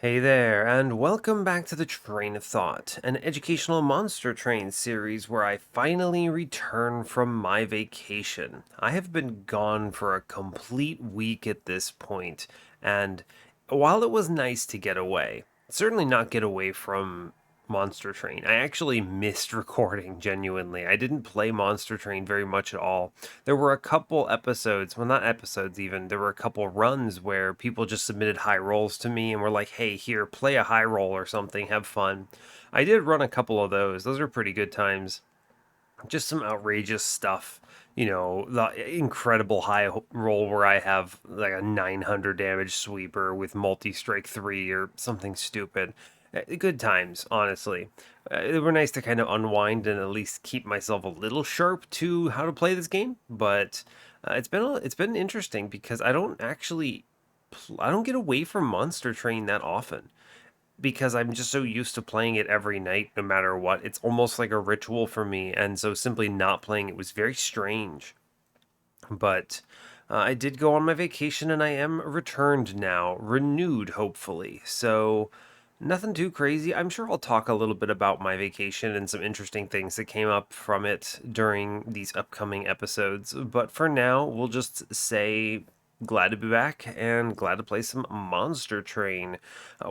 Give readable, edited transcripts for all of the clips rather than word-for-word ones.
Hey there, and welcome back to the Train of Thought, an educational monster train series where I finally return from my vacation. I have been gone for a complete week at this point, and while it was nice to get away, certainly not get away from Monster Train. I actually missed recording genuinely. I didn't play Monster Train very much at all. There were a couple episodes, well, not episodes even, there were a couple runs where people just submitted high rolls to me and were like, hey, here, play a high roll or something, have fun. I did run a couple of those. Those are pretty good times. Just some outrageous stuff. The incredible high roll where I have like a 900 damage sweeper with multi strike 3 or something stupid. Good times, honestly. They were nice to kind of unwind and at least keep myself a little sharp to how to play this game. But it's been interesting because I don't get away from Monster Train that often because I'm just so used to playing it every night, no matter what. It's almost like a ritual for me, and so simply not playing it was very strange. But I did go on my vacation, and I am returned now, renewed, hopefully. So nothing too crazy. I'm sure I'll talk a little bit about my vacation and some interesting things that came up from it during these upcoming episodes. But for now, we'll just say glad to be back and glad to play some Monster Train.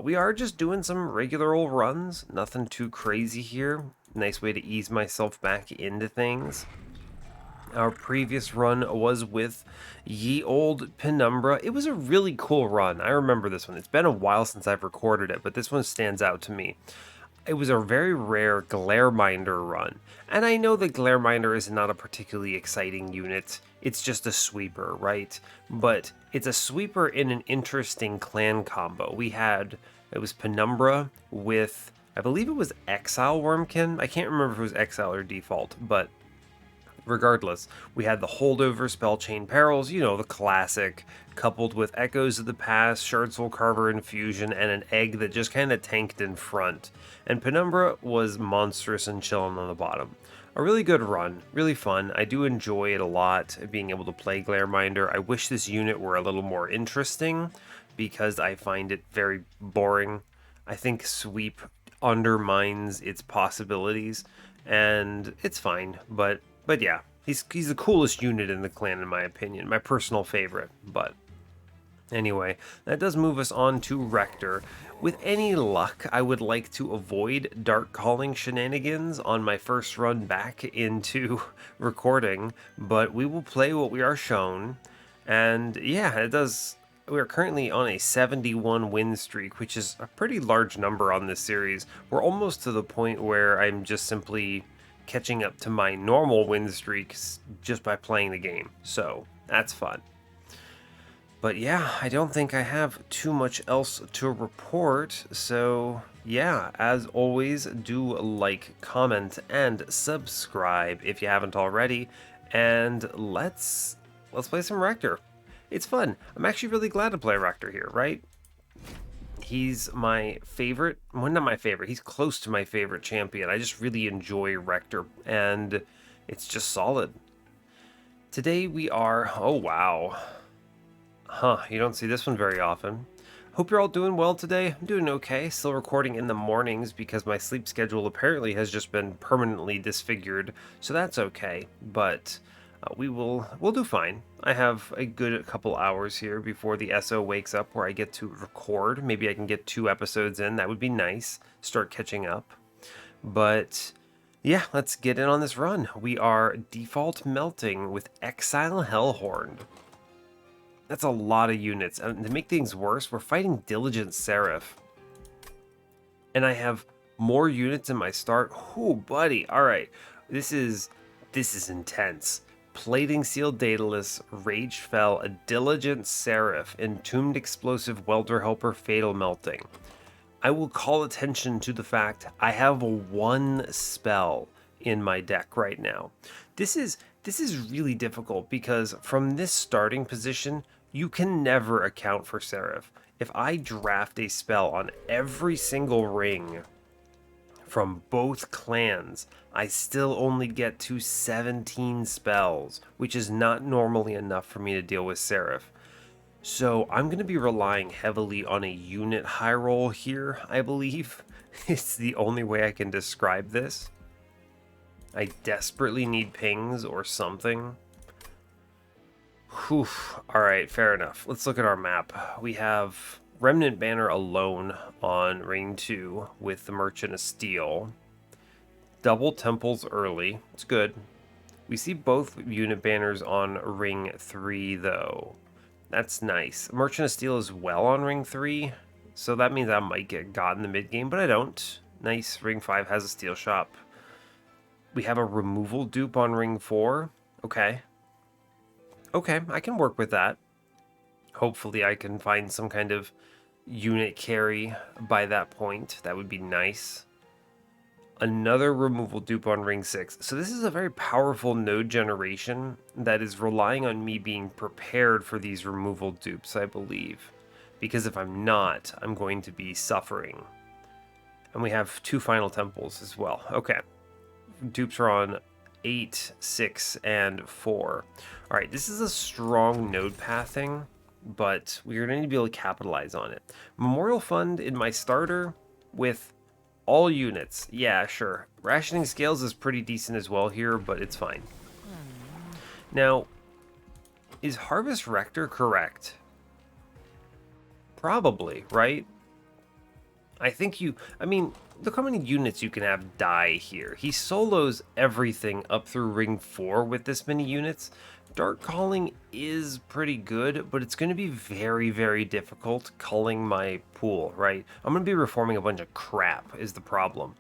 We are just doing some regular old runs, nothing too crazy here. Nice way to ease myself back into things. Our previous run was with Ye Old Penumbra. It was a really cool run. I remember this one. It's been a while since I've recorded it, but this one stands out to me. It was a very rare Glareminder run. And I know that Glareminder is not a particularly exciting unit. It's just a sweeper, right? But it's a sweeper in an interesting clan combo. It was Penumbra with, I believe it was Exile Wormkin. I can't remember if it was Exile or Default, but regardless, we had the holdover spell chain perils, the classic, coupled with echoes of the past, shard soul carver infusion, and an egg that just kind of tanked in front. And Penumbra was monstrous and chilling on the bottom. A really good run, really fun. I do enjoy it a lot, being able to play Glareminder. I wish this unit were a little more interesting because I find it very boring. I think sweep undermines its possibilities, and it's fine, but yeah, he's the coolest unit in the clan in my opinion, my personal favorite. But anyway, that does move us on to Rector. With any luck, I would like to avoid Dark Calling shenanigans on my first run back into recording, but we will play what we are shown. And yeah, it does. We are currently on a 71 win streak, which is a pretty large number on this series. We're almost to the point where I'm just simply catching up to my normal win streaks just by playing the game. So that's fun. But yeah, I don't think I have too much else to report. So yeah, as always, do like, comment, and subscribe if you haven't already. And let's play some Rector. It's fun. I'm actually really glad to play Rector here, right? He's my favorite. Well, not my favorite. He's close to my favorite champion. I just really enjoy Rector, and it's just solid. Today we are. Oh, wow. Huh, you don't see this one very often. Hope you're all doing well today. I'm doing okay. Still recording in the mornings because my sleep schedule apparently has just been permanently disfigured, so that's okay. But we'll do fine. I have a good couple hours here before the SO wakes up where I get to record. Maybe I can get 2 episodes in. That would be nice. Start catching up. But yeah, let's get in on this run. We are default melting with Exile Hellhorned. That's a lot of units. And to make things worse, we're fighting Diligent Seraph. And I have more units in my start. Oh, buddy. All right. This is intense. Plating Sealed Daedalus, Rage Fell, a Diligent Seraph, Entombed Explosive Welder Helper, Fatal Melting. I will call attention to the fact I have 1 spell in my deck right now. This is really difficult because from this starting position, you can never account for Seraph. If I draft a spell on every single ring from both clans, I still only get to 17 spells, which is not normally enough for me to deal with Seraph. So I'm going to be relying heavily on a unit high roll here, I believe. It's the only way I can describe this. I desperately need pings or something. Whew. Alright, fair enough. Let's look at our map. We have Remnant Banner alone on Ring 2 with the Merchant of Steel. Double Temples early. It's good. We see both unit banners on Ring 3, though. That's nice. Merchant of Steel is well on Ring 3, so that means I might get got in the mid-game, but I don't. Nice. Ring 5 has a steel shop. We have a removal dupe on Ring 4. Okay. Okay, I can work with that. Hopefully I can find some kind of unit carry by that point. That would be nice. Another removal dupe on Ring 6. So this is a very powerful node generation that is relying on me being prepared for these removal dupes, I believe. Because if I'm not, I'm going to be suffering. And we have 2 final temples as well. Okay. Dupes are on 8, 6, and 4. Alright, this is a strong node pathing, but we're going to be able to capitalize on it. Memorial Fund in my starter with all units. Yeah, sure. Rationing scales is pretty decent as well here, but it's fine. Now, is Harvest Rector correct? Probably, right? I mean, look how many units you can have die here. He solos everything up through Ring 4 with this many units. Dark Calling is pretty good, but it's going to be very, very difficult culling my pool, right? I'm going to be reforming a bunch of crap is the problem.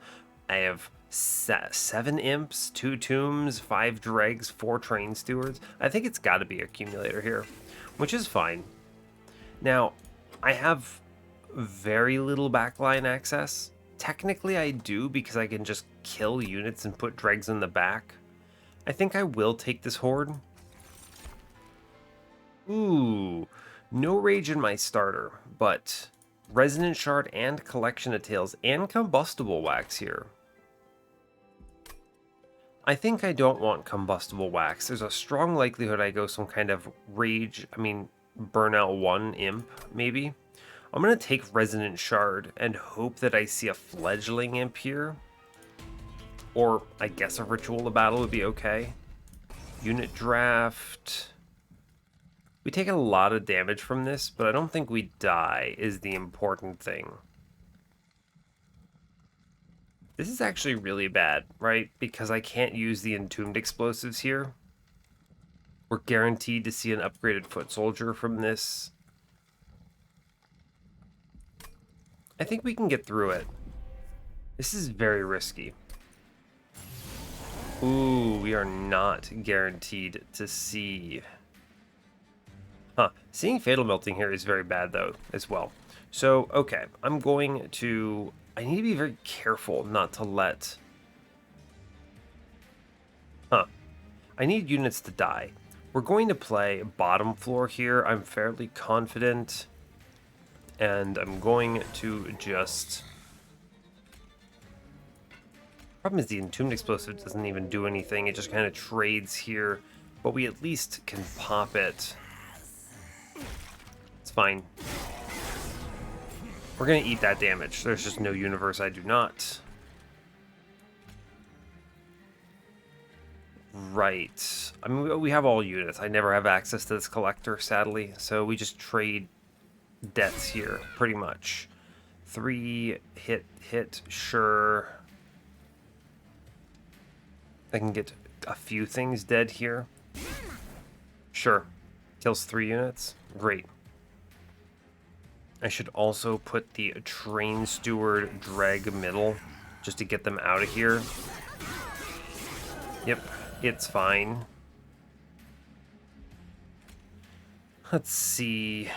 I have 7 imps, 2 tombs, 5 dregs, 4 train stewards. I think it's got to be accumulator here, which is fine. Now, I have very little backline access. Technically I do because I can just kill units and put dregs in the back. I think I will take this horde. Ooh, no rage in my starter, but resonant shard and collection of tails and combustible wax here. I think I don't want combustible wax. There's a strong likelihood I go some kind of burnout 1 imp, maybe. I'm going to take Resonant Shard and hope that I see a Fledgling Imp here. Or, I guess a Ritual of Battle would be okay. Unit Draft. We take a lot of damage from this, but I don't think we die is the important thing. This is actually really bad, right? Because I can't use the Entombed Explosives here. We're guaranteed to see an upgraded Foot Soldier from this. I think we can get through it. This is very risky. Ooh, we are not guaranteed to see. Huh. Seeing Fatal Melting here is very bad, though, as well. So, okay. I need to be very careful not to let... I need units to die. We're going to play bottom floor here. I'm fairly confident. And I'm going to just... Problem is the Entombed Explosive doesn't even do anything. It just kind of trades here. But we at least can pop it. It's fine. We're going to eat that damage. There's just no universe I do not. Right. I mean, we have all units. I never have access to this collector, sadly. So we just trade deaths here, pretty much. 3 hit, sure. I can get a few things dead here. Sure. Kills 3 units. Great. I should also put the Train Steward Dreg middle just to get them out of here. Yep, it's fine. Let's see.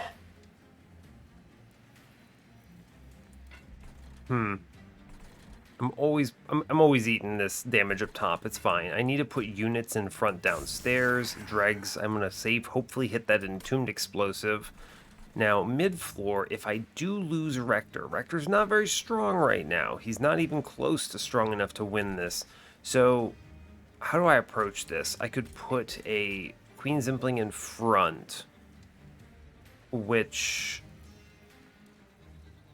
I'm always eating this damage up top. It's fine. I need to put units in front downstairs. Dregs, I'm gonna save, hopefully hit that Entombed Explosive. Now, mid-floor, if I do lose Rector, Rector's not very strong right now. He's not even close to strong enough to win this. So, how do I approach this? I could put a Queen Zimpling in front. which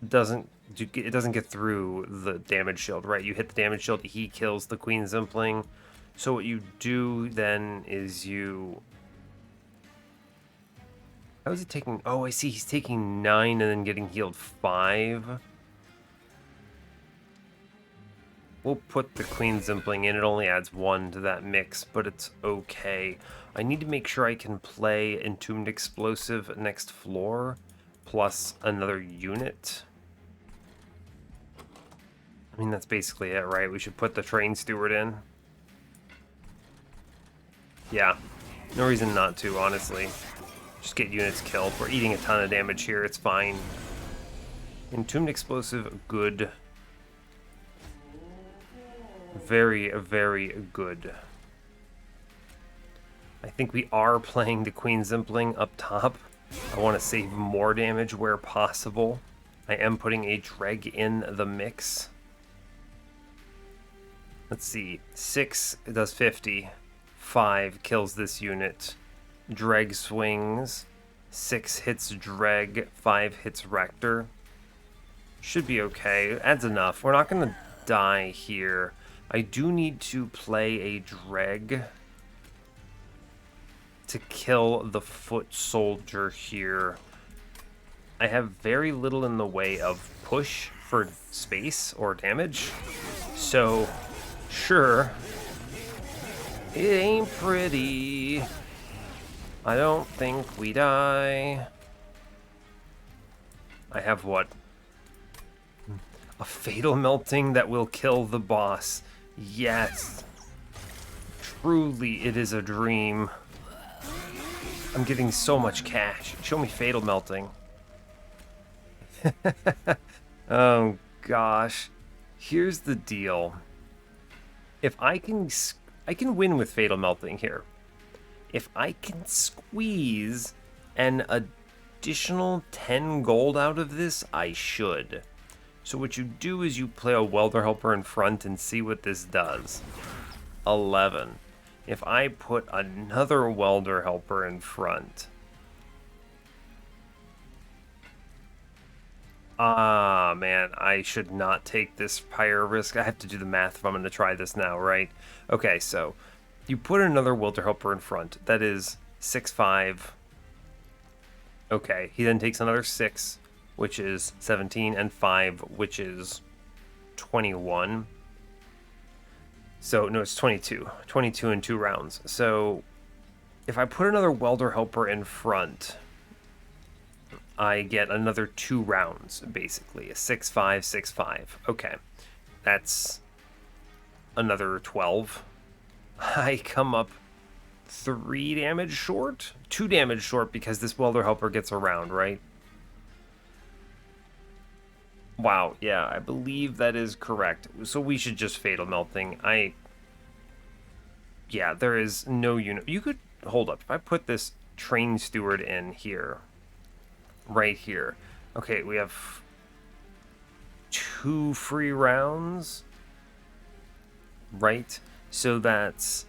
it doesn't get through the damage shield, right? You hit the damage shield, he kills the Queen Zimpling. So what you do then is you... How is he taking... Oh, I see. He's taking 9 and then getting healed 5. We'll put the Queen Zimpling in. It only adds 1 to that mix, but it's okay. I need to make sure I can play Entombed Explosive next floor, plus another unit. I mean, that's basically it, right? We should put the Train Steward in. Yeah, no reason not to, honestly. Just get units killed. We're eating a ton of damage here, it's fine. Entombed Explosive, good. Very, very good. I think we are playing the Queen Zimpling up top. I want to save more damage where possible. I am putting a Dreg in the mix. Let's see. 6 does 50. 5 kills this unit. Dreg swings. 6 hits Dreg. 5 hits Rector. Should be okay. Adds enough. We're not going to die here. I do need to play a Dreg to kill the Foot Soldier here. I have very little in the way of push for space or damage. So, sure. It ain't pretty. I don't think we die. I have what? A Fatal Melting that will kill the boss. Yes. Truly, it is a dream. I'm getting so much cash. Show me Fatal Melting. Oh, gosh. Here's the deal. If I can win with Fatal Melting here. If I can squeeze an additional 10 gold out of this, I should. So what you do is you play a Welder Helper in front and see what this does. 11. If I put another Welder Helper in front... Ah, man, I should not take this Pyre risk. I have to do the math if I'm going to try this now, right? Okay, so you put another Welder Helper in front. That is 6-5. Okay, he then takes another 6, which is 17, and 5, which is 21. So, no, it's 22. 22 in 2 rounds. So, if I put another Welder Helper in front, I get another 2 rounds, basically. A 6-5, 6-5. Okay. That's another 12. I come up 3 damage short? 2 damage short because this Welder Helper gets around, right? Wow, yeah, I believe that is correct. So we should just Fatal Melting. Yeah, there is no unit. You could... Hold up. If I put this Train Steward in here... Right here. Okay, we have 2 free rounds. Right? So that's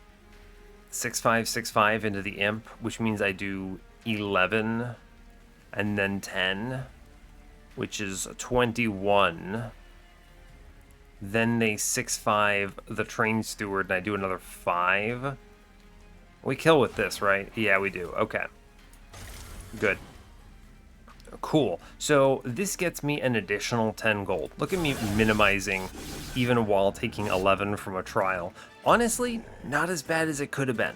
6-5, 6-5 into the Imp, which means I do 11 and then 10, which is 21. Then they 6-5 the Train Steward, and I do another 5. We kill with this, right? Yeah, we do. Okay. Good. Cool. So this gets me an additional 10 gold. Look at me minimizing even while taking 11 from a trial. Honestly, not as bad as it could have been.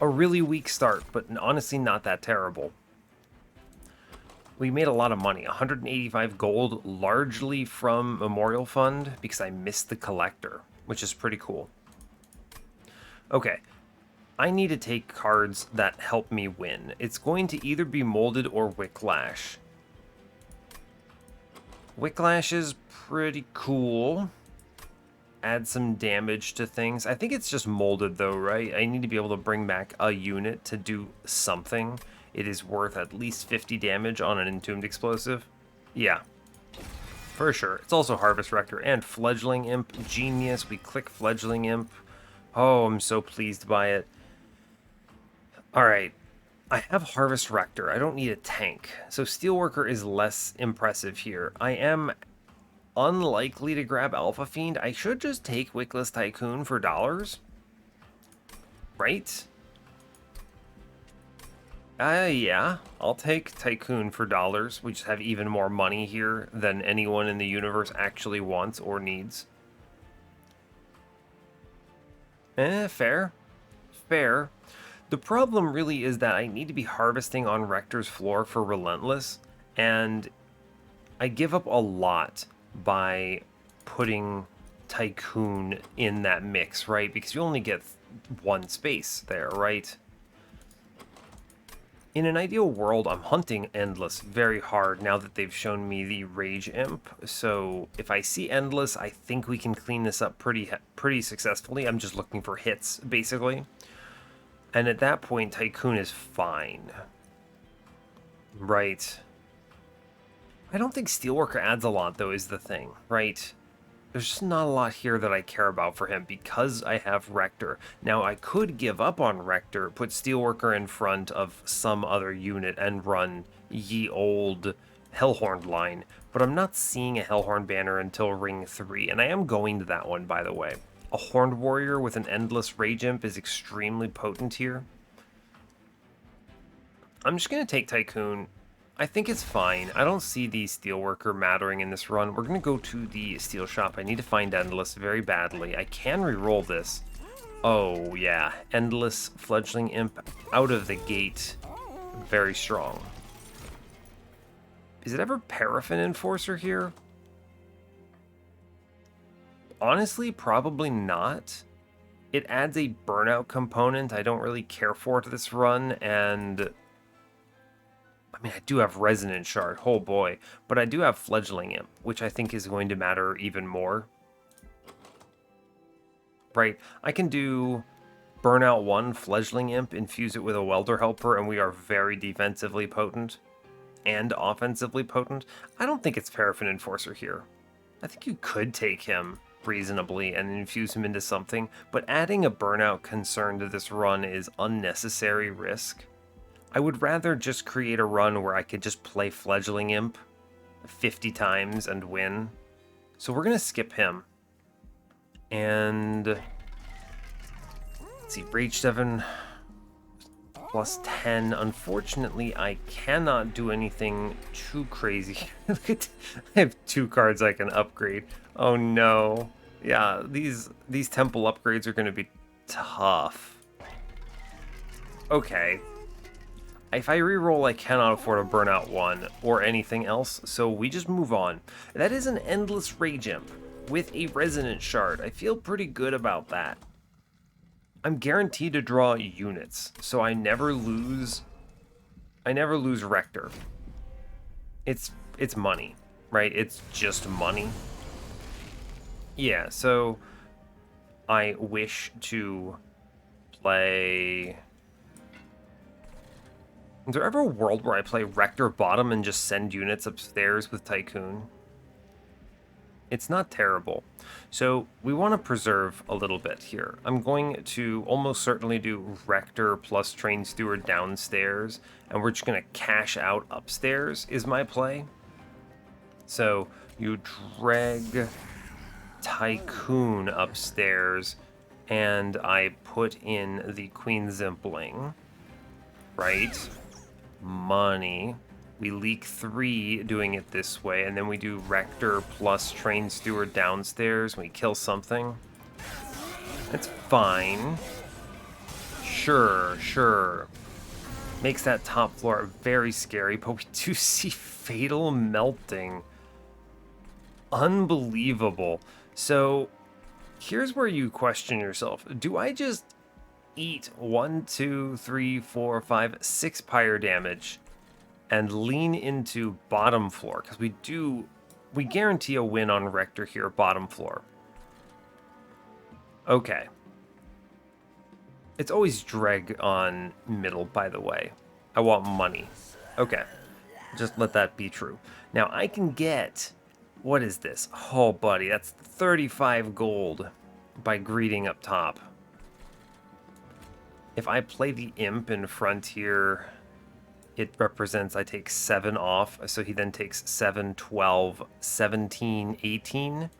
A really weak start, but honestly not that terrible. We made a lot of money, 185 gold, largely from Memorial Fund, because I missed the Collector, which is pretty cool. Okay, I need to take cards that help me win. It's going to either be Molded or Wicklash. Wicklash is pretty cool. Add some damage to things. I think it's just Molded though, right? I need to be able to bring back a unit to do something. It is worth at least 50 damage on an Entombed Explosive. Yeah, for sure. It's also Harvest Rector and Fledgling Imp. Genius. We click Fledgling Imp. Oh, I'm so pleased by it. All right. I have Harvest Rector. I don't need a tank. So Steelworker is less impressive here. I am unlikely to grab Alpha Fiend. I should just take Wickless Tycoon for dollars. Right? Yeah. I'll take Tycoon for dollars. We just have even more money here than anyone in the universe actually wants or needs. Fair. Fair. The problem really is that I need to be harvesting on Rector's floor for Relentless, and I give up a lot by putting Tycoon in that mix, right? Because you only get one space there, right? In an ideal world, I'm hunting Endless very hard now that they've shown me the Rage Imp. So if I see Endless, I think we can clean this up pretty successfully. I'm just looking for hits, basically. And at that point, Tycoon is fine. Right. I don't think Steelworker adds a lot, though, is the thing, right? There's just not a lot here that I care about for him because I have Rector. Now, I could give up on Rector, put Steelworker in front of some other unit, and run ye old Hellhorned line, but I'm not seeing a Hellhorned banner until Ring 3, and I am going to that one, by the way. A Horned Warrior with an Endless Rage Imp is extremely potent here. I'm just going to take Tycoon. I think it's fine. I don't see the Steelworker mattering in this run. We're going to go to the Steel Shop. I need to find Endless very badly. I can reroll this. Oh, yeah. Endless Fledgling Imp out of the gate. Very strong. Is it ever Paraffin Enforcer here? Honestly, probably not. It adds a burnout component. I don't really care for it this run, and I mean, I do have Resonant Shard, oh boy, but I do have Fledgling Imp, which I think is going to matter even more. Right, I can do Burnout 1, Fledgling Imp, infuse it with a Welder Helper, and we are very defensively potent and offensively potent. I don't think it's Paraffin Enforcer here. I think you could take him reasonably and infuse him into something, but adding a Burnout concern to this run is unnecessary risk. I would rather just create a run where I could just play Fledgling Imp 50 times and win. So we're going to skip him. And let's see, Rage 7 plus 10. Unfortunately, I cannot do anything too crazy. Look at, I have 2 cards I can upgrade. Oh no. Yeah, these temple upgrades are going to be tough. Okay. If I reroll, I cannot afford a Burnout 1 or anything else, so we just move on. That is an Endless Rage Imp with a Resonant Shard. I feel pretty good about that. I'm guaranteed to draw units, so I never lose Rector. It's money, right? It's just money. Yeah, so I wish to play... Is there ever a world where I play Rector bottom and just send units upstairs with Tycoon? It's not terrible. So we want to preserve a little bit here. I'm going to almost certainly do Rector plus Train Steward downstairs, and we're just going to cash out upstairs is my play. So you drag Tycoon upstairs, and I put in the Queen Zimpling, right? Money. We leak 3 doing it this way, and then we do Rector plus Train Steward downstairs, and we kill something. That's fine. Sure. Makes that top floor very scary, but we do see Fatal Melting. Unbelievable. So, here's where you question yourself. Do I just eat 1, 2, 3, 4, 5, 6 pyre damage and lean into bottom floor? Because we guarantee a win on Rector here, bottom floor. Okay. It's always dreg on middle, by the way. I want money. Okay. Just let that be true. Now, I can get... What is this? Oh, buddy, that's 35 gold by greeting up top. If I play the Imp in front here, it represents I take 7 off, so he then takes 7, 12, 17, 18.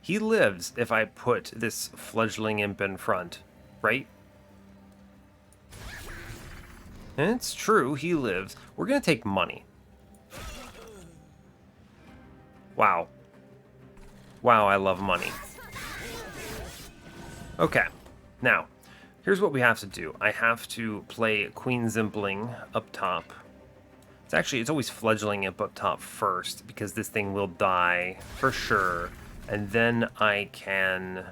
He lives if I put this fledgling Imp in front, right? And it's true, he lives. We're going to take money. Wow. Wow, I love money. Okay, now, here's what we have to do. I have to play Queen Zimpling up top. It's always Fledgling Imp up top first, because this thing will die for sure. And then I can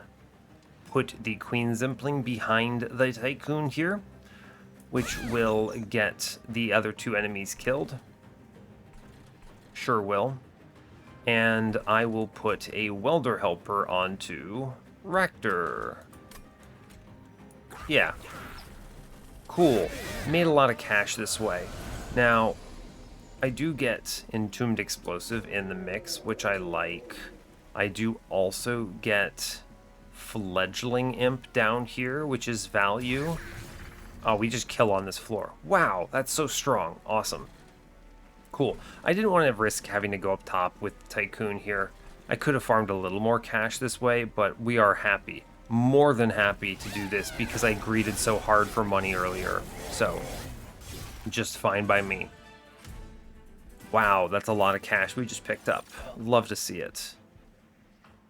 put the Queen Zimpling behind the Tycoon here, which will get the other 2 enemies killed. Sure will. And I will put a Welder Helper onto Rector. Yeah. Cool. Made a lot of cash this way. Now, I do get Entombed Explosive in the mix, which I like. I do also get Fledgling Imp down here, which is value. Oh, we just kill on this floor. Wow, that's so strong. Awesome. Cool. I didn't want to risk having to go up top with Tycoon here. I could have farmed a little more cash this way, but we are happy. More than happy to do this because I greeted so hard for money earlier. So, just fine by me. Wow, that's a lot of cash we just picked up. Love to see it.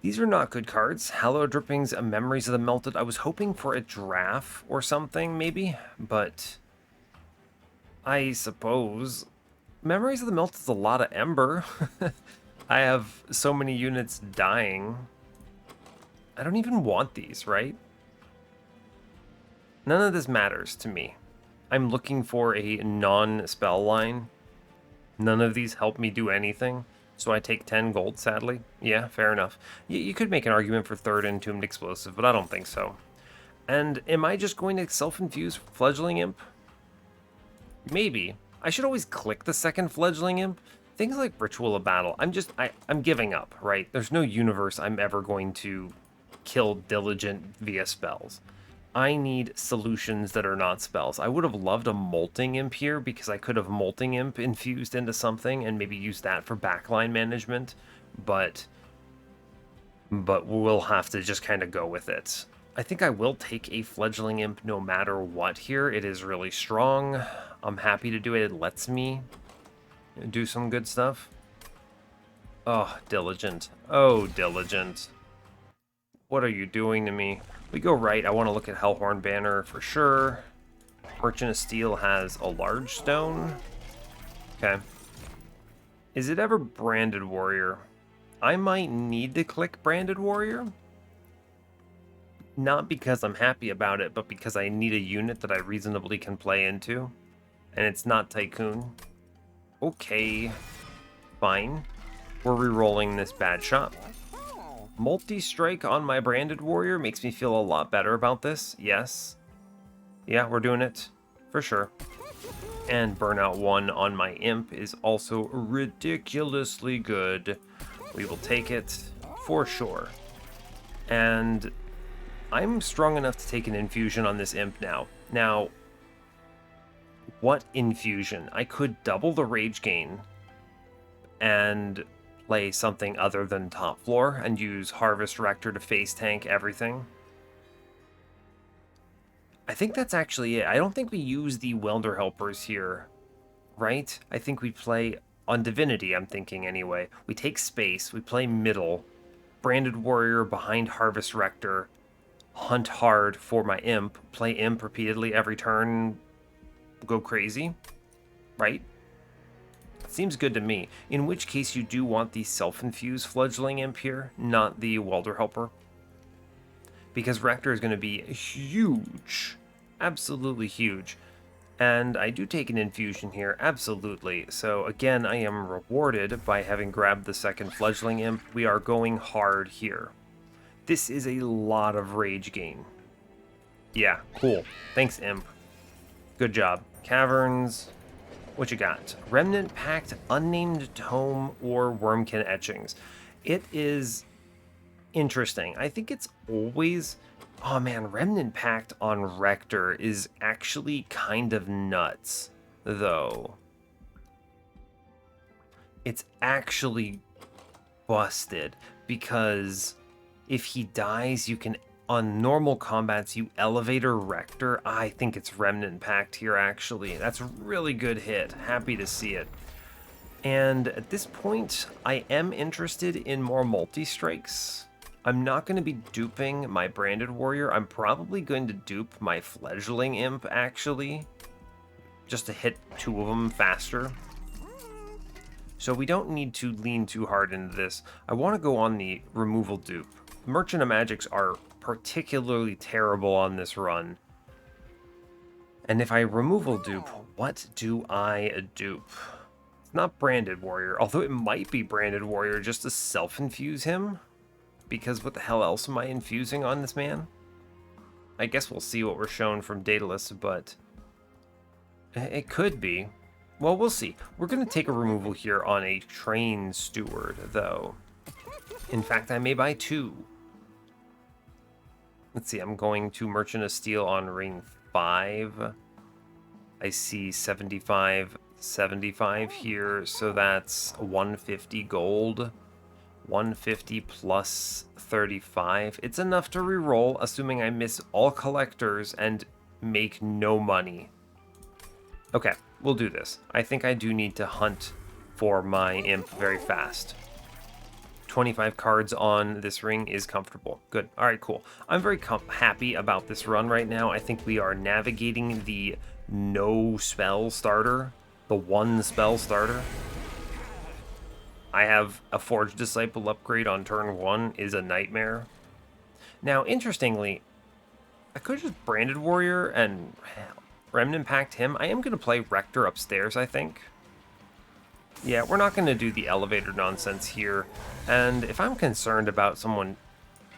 These are not good cards. Hallow Drippings, Memories of the Melted. I was hoping for a Draft or something, maybe, but I suppose Memories of the Melted is a lot of Ember. I have so many units dying. I don't even want these, right? None of this matters to me. I'm looking for a non-spell line. None of these help me do anything, so I take 10 gold, sadly. Yeah, fair enough. You could make an argument for third Entombed Explosive, but I don't think so. And am I just going to self-infuse Fledgling Imp? Maybe. I should always click the second Fledgling Imp. Things like Ritual of Battle, I'm giving up, right? There's no universe I'm ever going to kill Diligent via spells. I need solutions that are not spells. I would have loved a Molting Imp here because I could have Molting Imp infused into something and maybe use that for backline management, but we'll have to just kind of go with it. I think I will take a Fledgling Imp no matter what here. It is really strong. I'm happy to do it. It lets me do some good stuff. Oh, Diligent. Oh, Diligent. What are you doing to me? We go right. I want to look at Hellhorned Banner for sure. Merchant of Steel has a large stone. Okay. Is it ever Branded Warrior? I might need to click Branded Warrior. Not because I'm happy about it, but because I need a unit that I reasonably can play into. And it's not Tycoon. Okay. Fine. We're re-rolling this bad shot. Multi-strike on my Branded Warrior makes me feel a lot better about this. Yes. Yeah, we're doing it. For sure. And Burnout 1 on my Imp is also ridiculously good. We will take it for sure. And I'm strong enough to take an infusion on this Imp now. Now, what infusion? I could double the rage gain and play something other than top floor and use Harvest Rector to face tank everything. I think that's actually it. I don't think we use the Welder Helpers here, right? I think we play on Divinity, I'm thinking anyway. We take space, we play middle, Branded Warrior behind Harvest Rector, hunt hard for my Imp, play Imp repeatedly every turn, go crazy, right? Seems good to me. In which case you do want the self-infused Fledgling Imp here, not the Welder Helper. Because Rector is going to be huge. Absolutely huge. And I do take an infusion here, absolutely. So again, I am rewarded by having grabbed the second Fledgling Imp. We are going hard here. This is a lot of rage gain. Yeah, cool. Thanks, Imp. Good job. Caverns. What you got? Remnant Pact, Unnamed Tome, or Wormkin Etchings. It is interesting. I think it's always Oh man, Remnant Pact on Rector is actually kind of nuts, though. It's actually busted because if he dies, you can, on normal combats, you Elevator Rector. I think it's Remnant Pact here, actually. That's a really good hit. Happy to see it. And at this point, I am interested in more multi-strikes. I'm not going to be duping my Branded Warrior. I'm probably going to dupe my Fledgling Imp, actually, just to hit 2 of them faster. So we don't need to lean too hard into this. I want to go on the removal dupe. Merchant of Magics are particularly terrible on this run. And if I removal dupe, what do I dupe? It's not Branded Warrior, although it might be Branded Warrior just to self-infuse him. Because what the hell else am I infusing on this man? I guess we'll see what we're shown from Daedalus, but it could be. Well, we'll see. We're going to take a removal here on a Train Steward, though. In fact, I may buy 2. Let's see, I'm going to Merchant of Steel on ring 5. I see 75 here, so that's 150 gold. 150 plus 35. It's enough to reroll, assuming I miss all collectors and make no money. Okay, we'll do this. I think I do need to hunt for my imp very fast. 25 cards on this ring is comfortable. Good. All right, cool. I'm very happy about this run right now. I think we are navigating the no spell starter, the 1 spell starter. I have a Forged Disciple upgrade on turn 1 is a nightmare. Now, interestingly, I could just Branded Warrior and Remnant Pact him. I am going to play Rector upstairs, I think. Yeah, we're not going to do the elevator nonsense here. And if I'm concerned about someone,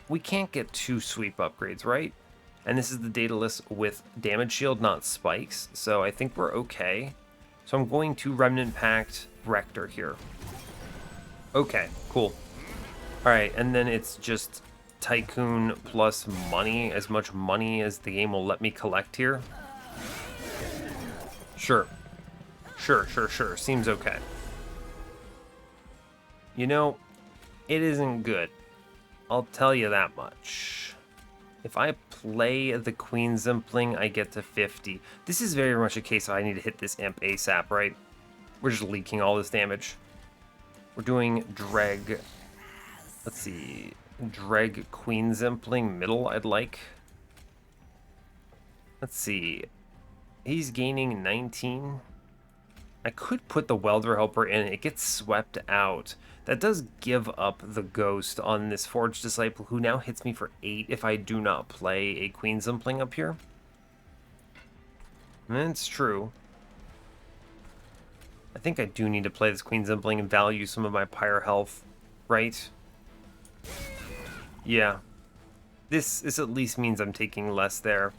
we can't get 2 sweep upgrades, right? And this is the Daedalus with damage shield, not spikes. So I think we're okay. So I'm going to Remnant Pact Rector here. Okay, cool. Alright, and then it's just Tycoon plus money, as much money as the game will let me collect here. Sure. Sure. Seems okay. You know, it isn't good. I'll tell you that much. If I play the Queen Zimpling, I get to 50. This is very much a case of I need to hit this imp ASAP, right? We're just leaking all this damage. We're doing Dreg. Let's see. Dreg Queen Zimpling middle, I'd like. Let's see. He's gaining 19. I could put the Welder Helper in. It gets swept out. That does give up the ghost on this Forged Disciple, who now hits me for 8 if I do not play a Queen Zimpling up here. And it's true. I think I do need to play this Queen Zimpling and value some of my Pyre health, right? Yeah. This at least means I'm taking less there.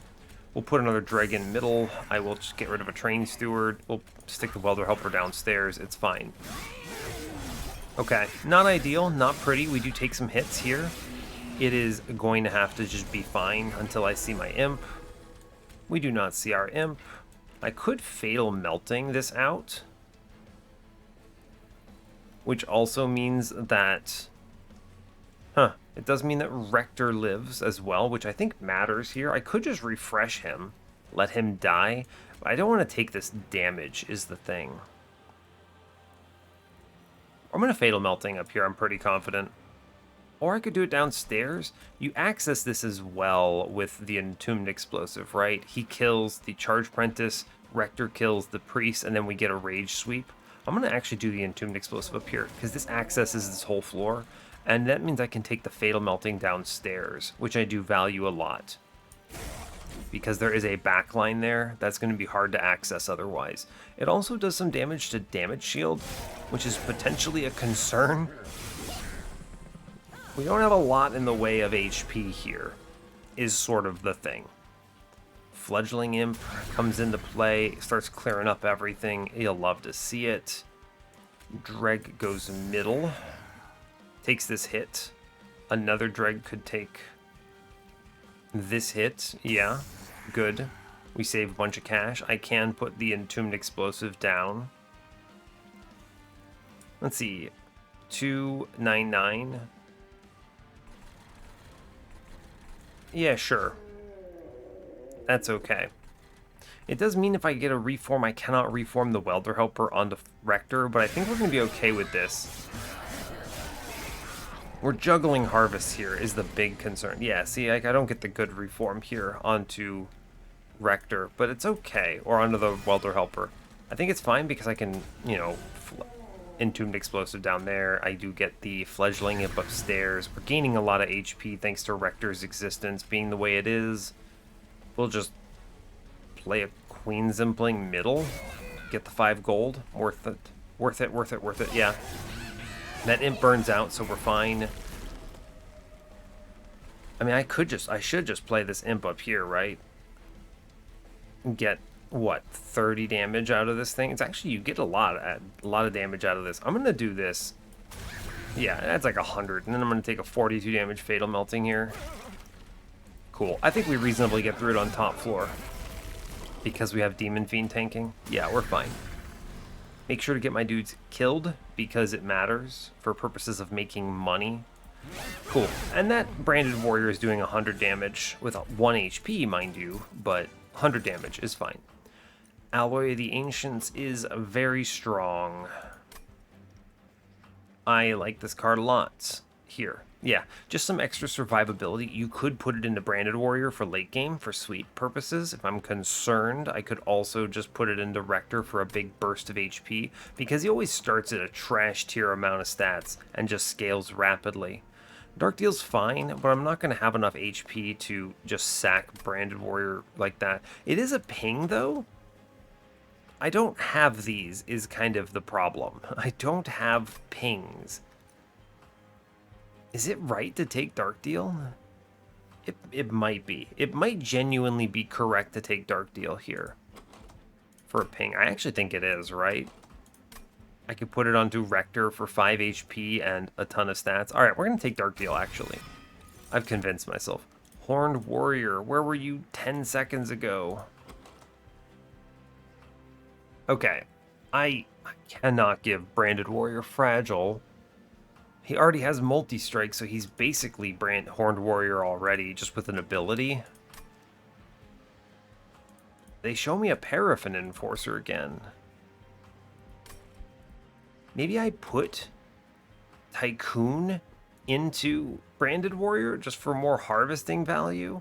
We'll put another Dragon middle. I will just get rid of a Train Steward. We'll stick the Welder Helper downstairs. It's fine. Okay, not ideal, not pretty. We do take some hits here. It is going to have to just be fine until I see my imp. We do not see our imp. I could Fatal Melting this out, which also means that... it does mean that Rector lives as well, which I think matters here. I could just refresh him, let him die, but I don't want to take this damage is the thing. I'm going to Fatal Melting up here, I'm pretty confident. Or I could do it downstairs. You access this as well with the Entombed Explosive, right? He kills the Charge Prentice, Rector kills the Priest, and then we get a Rage Sweep. I'm going to actually do the Entombed Explosive up here, because this accesses this whole floor, and that means I can take the Fatal Melting downstairs, which I do value a lot. Because there is a backline there, that's going to be hard to access otherwise. It also does some damage to Damage Shield, which is potentially a concern. We don't have a lot in the way of HP here, is sort of the thing. Fledgling Imp comes into play, starts clearing up everything. You'll love to see it. Dreg goes middle, takes this hit. Another Dreg could take This hit, yeah, good. We save a bunch of cash. I can put the Entombed Explosive down. Let's see, 299. Yeah, sure. That's okay. It does mean if I get a reform, I cannot reform the Welder Helper onto Rector, but I think we're going to be okay with this. We're juggling Harvest here is the big concern. Yeah, see, like, I don't get the good reform here onto Rector, but it's okay. Or onto the Welder Helper. I think it's fine because I can, you know, Entombed Explosive down there. I do get the Fledgling Imp upstairs. We're gaining a lot of HP thanks to Rector's existence being the way it is. We'll just play a Queen Zimpling middle. Get the 5 gold. Worth it. Worth it, worth it, worth it. Yeah. That imp burns out, so we're fine. I mean, I should just play this imp up here, right? Get, what, 30 damage out of this thing? It's actually, you get a lot of damage out of this. I'm gonna do this. Yeah, that's like 100, and then I'm gonna take a 42 damage Fatal Melting here. Cool. I think we reasonably get through it on top floor. Because we have Demon Fiend tanking. Yeah, we're fine. Make sure to get my dudes killed, because it matters for purposes of making money. Cool. And that Branded Warrior is doing 100 damage with 1 HP, mind you, but 100 damage is fine. Alloy of the Ancients is very strong. I like this card a lot. Here. Yeah, just some extra survivability. You could put it into Branded Warrior for late game for sweep purposes. If I'm concerned, I could also just put it into Rector for a big burst of HP, because he always starts at a trash tier amount of stats and just scales rapidly. Dark Deal's fine, but I'm not going to have enough HP to just sack Branded Warrior like that. It is a ping, though. I don't have these is kind of the problem. I don't have pings. Is it right to take Dark Deal? It might be. It might genuinely be correct to take Dark Deal here for a ping. I actually think it is, right? I could put it onto Rector for 5 HP and a ton of stats. All right, we're going to take Dark Deal, actually. I've convinced myself. Horned Warrior, where were you 10 seconds ago? Okay, I cannot give Branded Warrior Fragile. He already has multi-strike, so he's basically Horned Warrior already, just with an ability. They show me a Paraffin Enforcer again. Maybe I put Tycoon into Branded Warrior just for more harvesting value?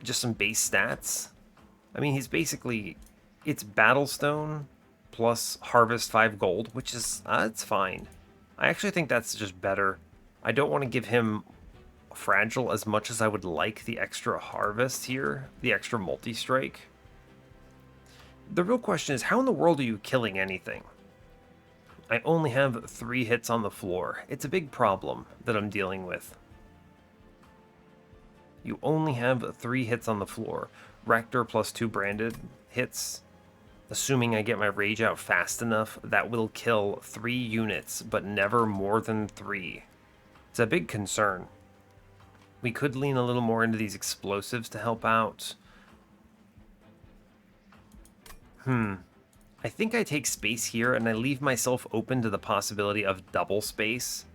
Just some base stats? I mean, he's basically... It's Battlestone plus Harvest 5 gold, which is... it's fine. I actually think that's just better. I don't want to give him Fragile as much as I would like the extra Harvest here, the extra multi-strike. The real question is, how in the world are you killing anything? I only have 3 hits on the floor. It's a big problem that I'm dealing with. You only have 3 hits on the floor. Rector plus 2 branded hits. Assuming I get my rage out fast enough, that will kill 3 units, but never more than 3. It's a big concern. We could lean a little more into these explosives to help out. I think I take space here, and I leave myself open to the possibility of double space.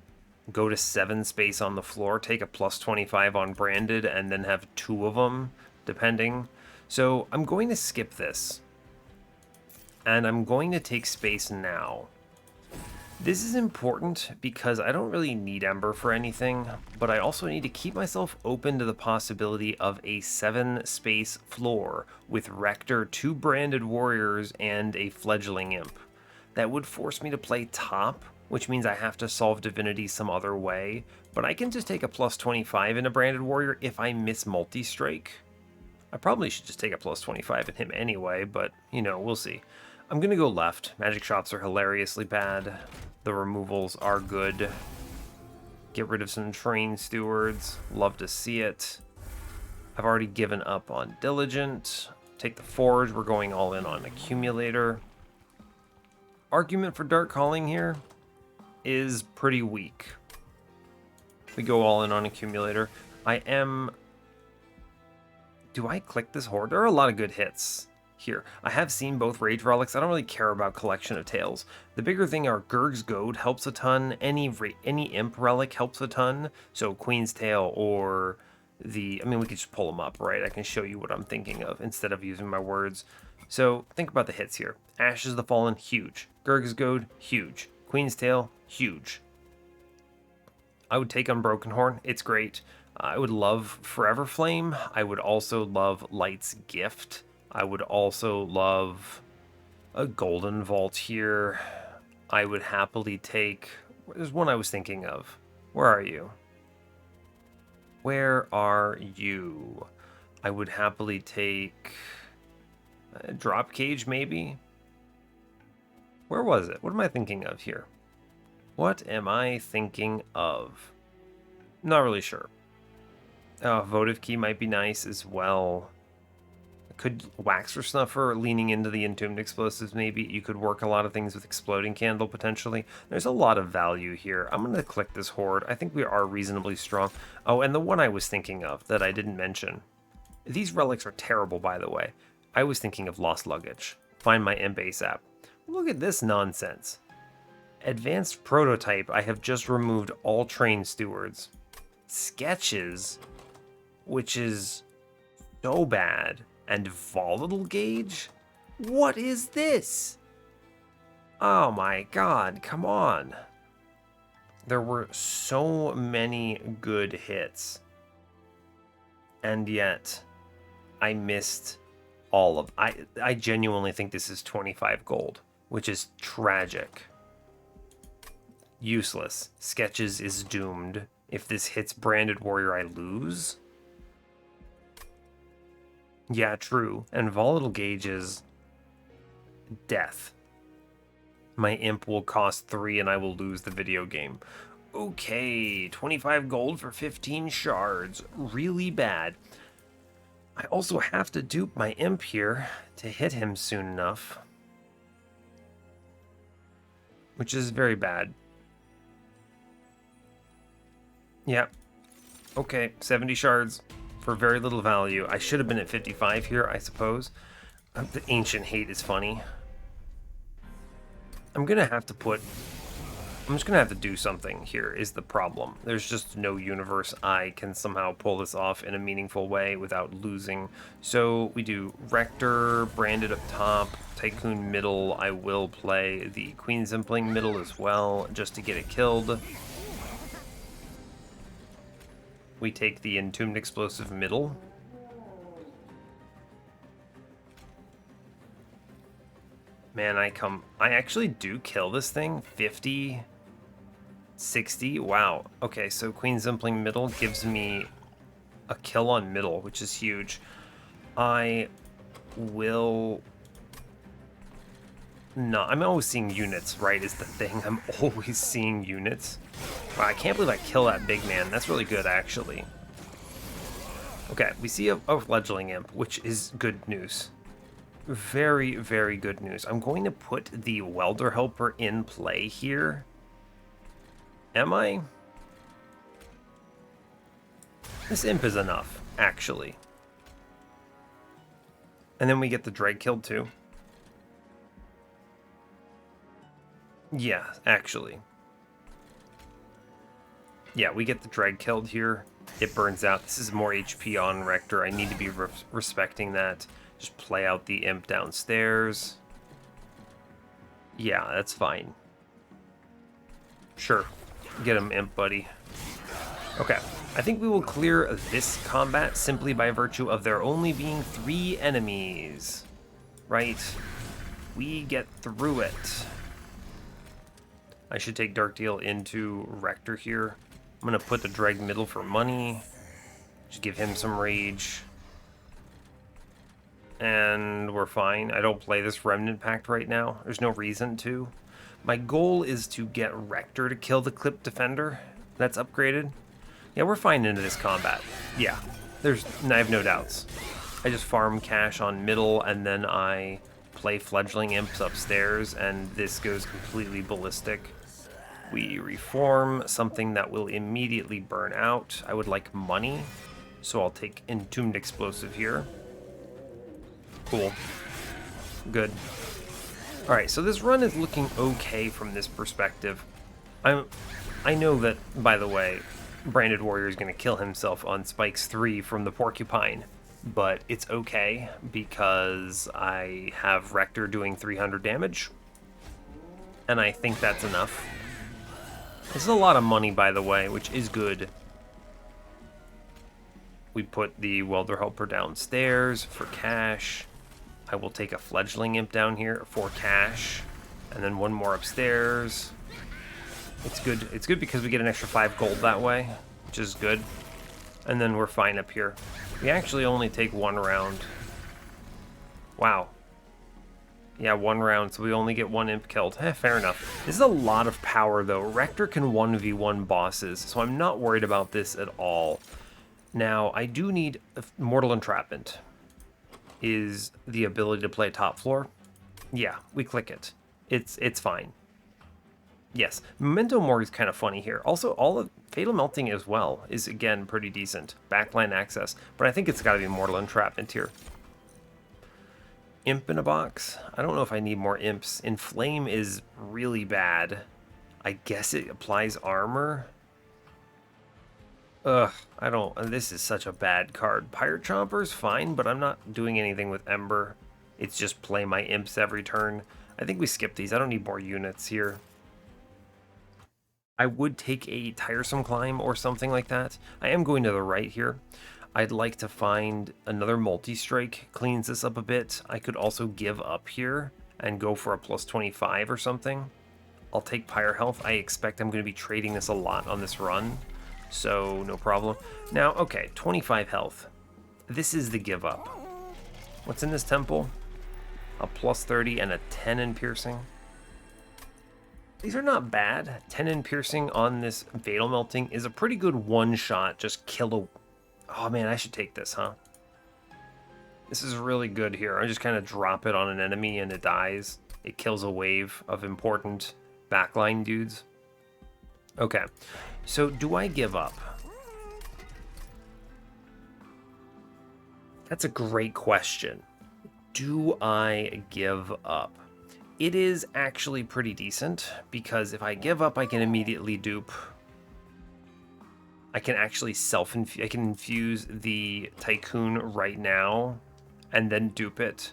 Go to 7 space on the floor, take a plus 25 on branded, and then have 2 of them, depending. So I'm going to skip this. And I'm going to take space now. This is important because I don't really need Ember for anything, but I also need to keep myself open to the possibility of a 7 space floor with Rector, 2 branded warriors, and a fledgling imp. That would force me to play top, which means I have to solve Divinity some other way, but I can just take a plus 25 in a branded warrior if I miss multi-strike. I probably should just take a plus 25 in him anyway, but, you know, we'll see. I'm going to go left. Magic shots are hilariously bad. The removals are good. Get rid of some train stewards. Love to see it. I've already given up on Diligent. Take the Forge. We're going all in on Accumulator. Argument for Dark Calling here is pretty weak. We go all in on Accumulator. I am Do I click this horde? There are a lot of good hits here. I have seen both Rage Relics. I don't really care about Collection of Tales. The bigger thing are Gurg's Goad helps a ton. Any Imp Relic helps a ton. So Queen's Tail or I mean, we could just pull them up, right? I can show you what I'm thinking of instead of using my words. So think about the hits here. Ashes of the Fallen, huge. Gurg's Goad, huge. Queen's Tail, huge. I would take Unbroken Horn. It's great. I would love Forever Flame. I would also love Light's Gift. I would also love a Golden Vault here. I would happily take... There's one I was thinking of. Where are you? Where are you? I would happily take... Drop Cage, maybe? Where was it? What am I thinking of here? What am I thinking of? Not really sure. Votive Key might be nice as well. Could Waxer Snuffer leaning into the Entombed Explosives maybe? You could work a lot of things with Exploding Candle potentially. There's a lot of value here. I'm going to click this horde. I think we are reasonably strong. Oh, and the one I was thinking of that I didn't mention. These relics are terrible, by the way. I was thinking of Lost Luggage. Find my Imp ASAP. Look at this nonsense. Advanced Prototype. I have just removed all Train Stewards. Sketches, which is so bad. And Volatile Gauge? What is this? Oh my god, come on. There were so many good hits. And yet, I missed all of... I genuinely think this is 25 gold, which is tragic. Useless. Sketches is doomed. If this hits Branded Warrior, I lose. Yeah, true. And Volatile Gauge is death. My Imp will cost 3 and I will lose the video game. Okay, 25 gold for 15 shards. Really bad. I also have to dupe my Imp here to hit him soon enough. Which is very bad. Yeah. Okay, 70 shards for very little value. I should have been at 55 here, I suppose. The Ancient Hate is funny. I'm just gonna have to do something here is the problem. There's just no universe I can somehow pull this off in a meaningful way without losing. So we do Rector, Branded up top, Tycoon middle. I will play the Queen Zimpling middle as well, just to get it killed. We take the Entombed Explosive middle. Man, I actually do kill this thing. 50, 60, wow. Okay, so Queen Zimpling middle gives me a kill on middle, which is huge. I will... No, I'm always seeing units, right, is the thing. I'm always seeing units. Wow, I can't believe I kill that big man. That's really good, actually. Okay, we see a Fledgling Imp, which is good news. Very, very good news. I'm going to put the Welder Helper in play here. Am I? This Imp is enough, actually. And then we get the Dreg killed, too. Yeah, actually. Yeah, we get the Dreg killed here. It burns out. This is more HP on Rector. I need to be respecting that. Just play out the Imp downstairs. Yeah, that's fine. Sure. Get him, Imp buddy. Okay. I think we will clear this combat simply by virtue of there only being 3 enemies. Right? We get through it. I should take Dark Deal into Rector here. I'm going to put the Dreg middle for money. Just give him some rage. And we're fine. I don't play this Remnant Pact right now. There's no reason to. My goal is to get Rector to kill the Clip Defender. That's upgraded. Yeah, we're fine into this combat. Yeah, I have no doubts. I just farm cash on middle, and then I play Fledgling Imps upstairs, and this goes completely ballistic. We reform something that will immediately burn out. I would like money. So I'll take Entombed Explosive here. Cool. Good. Alright, so this run is looking okay from this perspective. I know that, by the way, Branded Warrior is going to kill himself on Spikes 3 from the Porcupine, but it's okay because I have Rector doing 300 damage, and I think that's enough. This is a lot of money, by the way, which is good. We put the Welder Helper downstairs for cash. I will take a Fledgling Imp down here for cash, and then one more upstairs. It's good. It's good because we get an extra 5 gold that way, which is good. And then we're fine up here. We actually only take 1 round. Wow. Yeah, 1 round, so we only get 1 imp killed. Fair enough. This is a lot of power, though. Rector can 1v1 bosses, so I'm not worried about this at all. Now, I do need Mortal Entrapment. Is the ability to play top floor? Yeah, we click it. It's fine. Yes, Memento Mori is kind of funny here. Also, all of Fatal Melting as well is, again, pretty decent. Backline access, but I think it's got to be Mortal Entrapment here. Imp in a box? I don't know if I need more imps. Inflame is really bad. I guess it applies armor. Ugh, I don't... This is such a bad card. Pirate Chomper's fine, but I'm not doing anything with Ember. It's just play my imps every turn. I think we skip these. I don't need more units here. I would take a Tiresome Climb or something like that. I am going to the right here. I'd like to find another multi-strike. Cleans this up a bit. I could also give up here and go for a plus 25 or something. I'll take Pyre Health. I expect I'm going to be trading this a lot on this run, so no problem. Now, okay, 25 health. This is the give up. What's in this temple? A plus 30 and a 10 in piercing. These are not bad. 10 in piercing on this Fatal Melting is a pretty good one-shot. Just kill a... Oh man, I should take this, huh? This is really good here. I just kind of drop it on an enemy and it dies. It kills a wave of important backline dudes. Okay, so do I give up? That's a great question. Do I give up? It is actually pretty decent, because if I give up, I can immediately dupe. I can actually I can infuse the Tycoon right now, and then dupe it.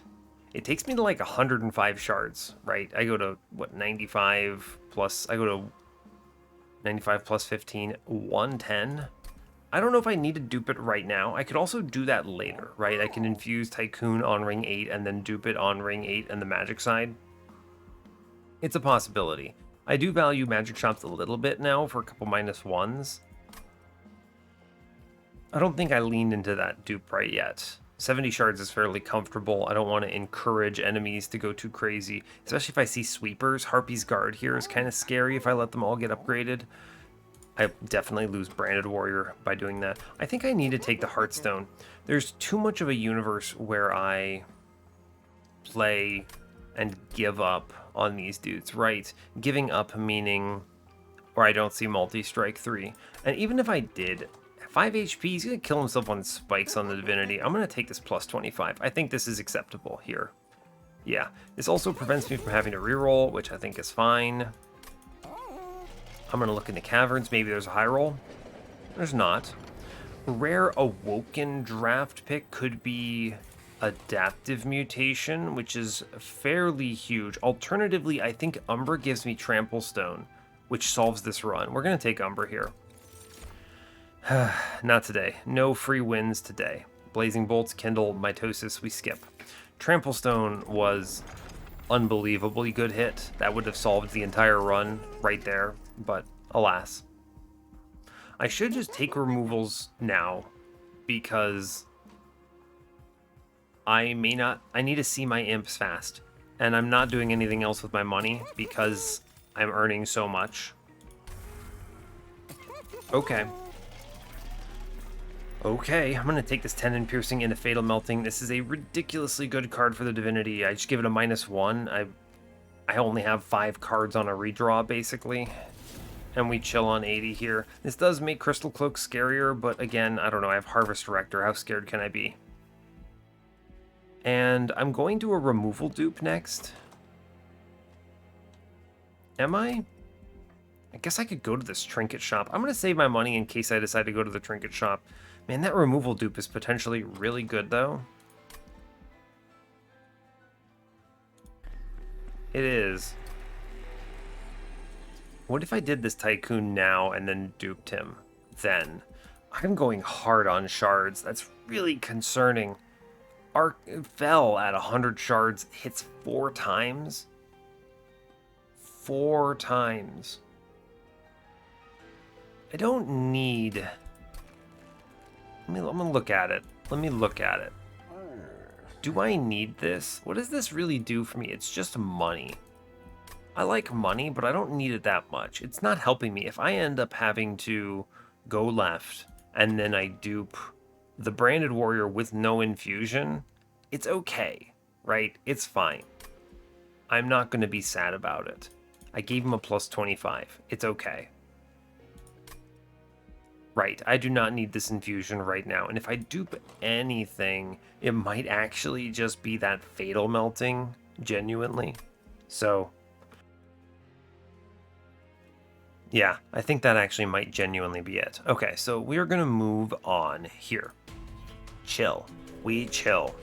It takes me to like 105 shards, right? I go to, what, 95 plus, I go to 95 plus 15, 110. I don't know if I need to dupe it right now. I could also do that later, right? I can infuse Tycoon on ring 8 and then dupe it on ring 8 and the magic side. It's a possibility. I do value magic shots a little bit now for a couple -1s. I don't think I leaned into that dupe right yet. 70 shards is fairly comfortable. I don't want to encourage enemies to go too crazy, especially if I see sweepers. Harpy's Guard here is kind of scary if I let them all get upgraded. I definitely lose Branded Warrior by doing that. I think I need to take the Heartstone. There's too much of a universe where I play and give up on these dudes, right? Giving up meaning, or I don't see multi-strike 3. And even if I did, 5 HP, he's going to kill himself on spikes on the Divinity. I'm going to take this plus 25. I think this is acceptable here. Yeah, this also prevents me from having to reroll, which I think is fine. I'm going to look in the caverns. Maybe there's a high roll. There's not. Rare Awoken draft pick could be Adaptive Mutation, which is fairly huge. Alternatively, I think Umbra gives me Trample Stone, which solves this run. We're going to take Umbra here. Not today. No free wins today. Blazing Bolts, Kindle, Mitosis, we skip. Trample Stone was unbelievably good hit. That would have solved the entire run right there, but alas. I should just take removals now, because I need to see my imps fast, and I'm not doing anything else with my money because I'm earning so much. Okay, I'm gonna take this 10 in piercing into Fatal Melting. This is a ridiculously good card for the Divinity. I just give it a -1. I only have 5 cards on a redraw, basically. and we chill on 80 here. This does make Crystal Cloak scarier, but again, I don't know. I have Harvest Rector. How scared can I be? And I'm going to a removal dupe next. Am I? I guess I could go to this trinket shop. I'm going to save my money in case I decide to go to the trinket shop. Man, that removal dupe is potentially really good, though. It is. What if I did this Tycoon now and then duped him? Then. I'm going hard on shards. That's really concerning. Arc fell at 100 shards, hits 4 times. 4 times. I don't need... I'm gonna look at it. Let me look at it. Do I need this? What does this really do for me? It's just money. I like money, but I don't need it that much. It's not helping me. If I end up having to go left and then I dupe the Branded Warrior with no infusion, it's okay, right? It's fine. I'm not going to be sad about it. I gave him a plus 25. It's okay. Right, I do not need this infusion right now. And if I dupe anything, it might actually just be that Fatal Melting, genuinely. So, yeah, I think that actually might genuinely be it. Okay, so we are going to move on here. Chill. We chill.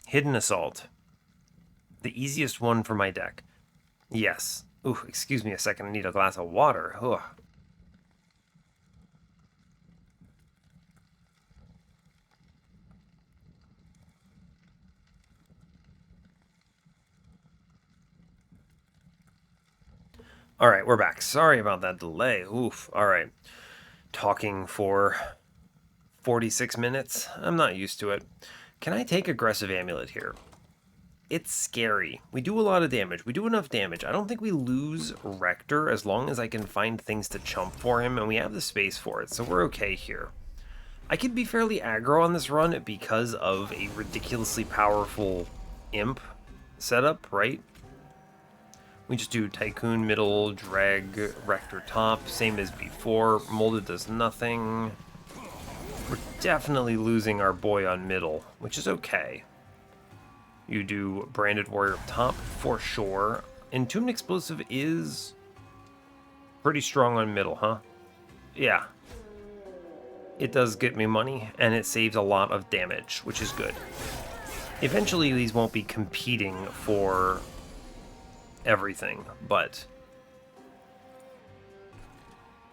Hidden Assault. The easiest one for my deck. Yes. Ooh, excuse me a second. I need a glass of water. Ugh. All right, we're back. Sorry about that delay. Oof. All right. Talking for 46 minutes. I'm not used to it. Can I take Aggressive Amulet here? It's scary. We do a lot of damage. We do enough damage. I don't think we lose Rector as long as I can find things to chump for him, and we have the space for it, so we're okay here. I could be fairly aggro on this run because of a ridiculously powerful imp setup, right? We just do Tycoon middle, drag, Rector top, same as before. Molded does nothing. We're definitely losing our boy on middle, which is okay. You do Branded Warrior top for sure. Entombed Explosive is pretty strong on middle, huh? Yeah. It does get me money, and it saves a lot of damage, which is good. Eventually, these won't be competing for everything, but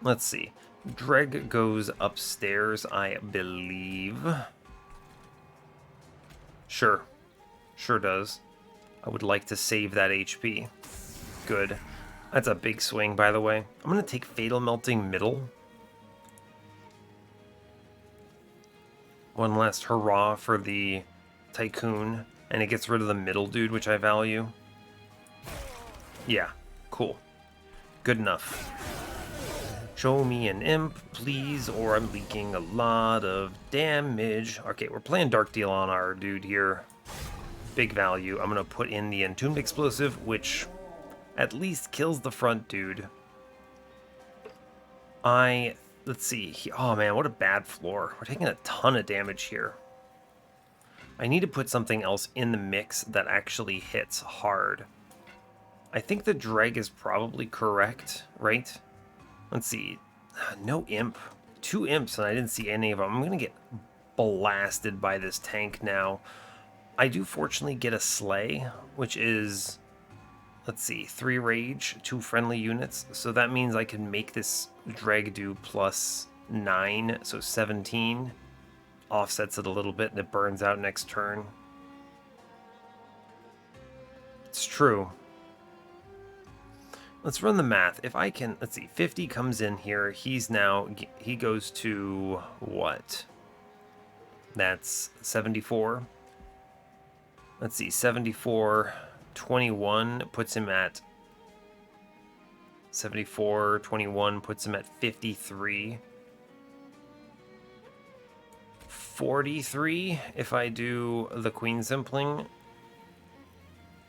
let's see. Dreg goes upstairs, I believe. Sure does. I would like to save that HP. Good. That's a big swing, by the way. I'm gonna take Fatal Melting middle. One last hurrah for the Tycoon, and it gets rid of the middle dude, which I value. Yeah, cool. Good enough. Show me an imp, please, or I'm leaking a lot of damage. Okay, we're playing Dark Deal on our dude here. Big value. I'm going to put in the Entombed Explosive, which at least kills the front dude. Let's see. Oh man, what a bad floor. We're taking a ton of damage here. I need to put something else in the mix that actually hits hard. I think the dreg is probably correct, right? Let's see. No imp. 2 imps, and I didn't see any of them. I'm going to get blasted by this tank now. I do fortunately get a Slay, which is, let's see, 3 rage, 2 friendly units. So that means I can make this dreg do plus 9, so 17. Offsets it a little bit, and it burns out next turn. It's true. Let's run the math. If I can, let's see, 50 comes in here. He goes to what? That's 74. Let's see, 74, 21 puts him at 74, 21 puts him at 53. 43 if I do the Queen Simpling.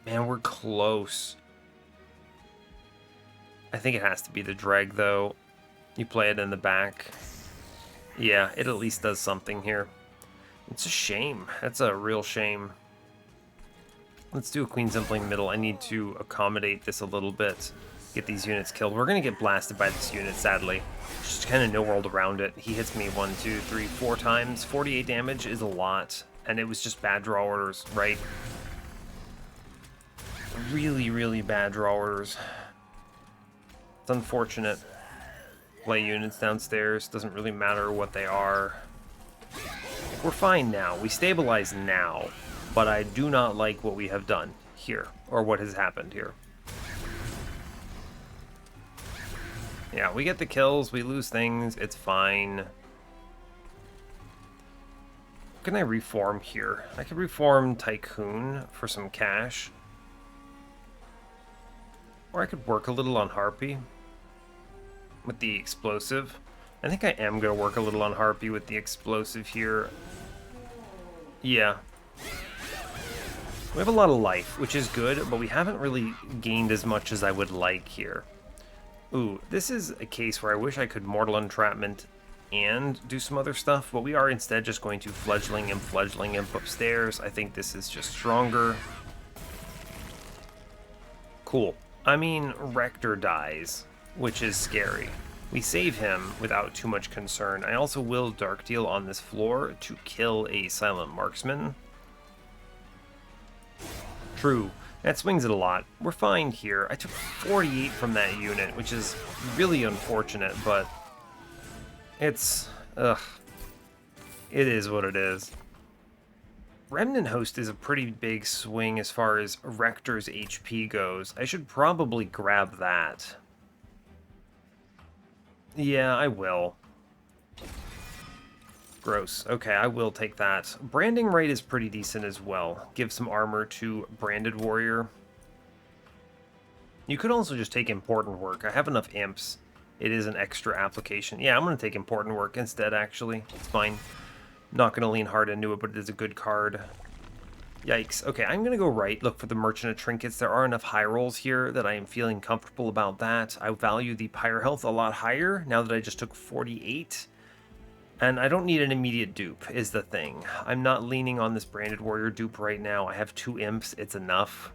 Man, we're close. I think it has to be the dreg, though. You play it in the back. Yeah, it at least does something here. It's a shame. That's a real shame. Let's do a Queen's Impling middle. I need to accommodate this a little bit. Get these units killed. We're going to get blasted by this unit, sadly. Just kind of no world around it. He hits me 1, 2, 3, 4 times. 48 damage is a lot. And it was just bad draw orders, right? Really, really bad draw orders. It's unfortunate. Play units downstairs. Doesn't really matter what they are. We're fine now. We stabilize now. But I do not like what we have done here, or what has happened here. Yeah, we get the kills, we lose things, it's fine. Can I reform here? I could reform Tycoon for some cash. Or I could work a little on Harpy with the explosive. I think I am going to work a little on Harpy with the explosive here. Yeah. We have a lot of life, which is good, but we haven't really gained as much as I would like here. Ooh, this is a case where I wish I could Mortal Entrapment and do some other stuff, but we are instead just going to Fledgling Imp upstairs. I think this is just stronger. Cool. I mean, Rector dies, which is scary. We save him without too much concern. I also will Dark Deal on this floor to kill a Silent Marksman. True. That swings it a lot. We're fine here. I took 48 from that unit, which is really unfortunate, but it's... ugh. It is what it is. Remnant Host is a pretty big swing as far as Rector's HP goes. I should probably grab that. Yeah, I will. Gross. Okay, I will take that. Branding Right is pretty decent as well. Give some armor to Branded Warrior. You could also just take Important Work. I have enough imps. It is an extra application. Yeah, I'm going to take Important Work instead, actually. It's fine. Not going to lean hard into it, but it is a good card. Yikes. Okay, I'm going to go right. Look for the Merchant of Trinkets. There are enough high rolls here that I am feeling comfortable about that. I value the Pyre Health a lot higher now that I just took 48. And I don't need an immediate dupe, is the thing. I'm not leaning on this Branded Warrior dupe right now. I have 2 imps. It's enough.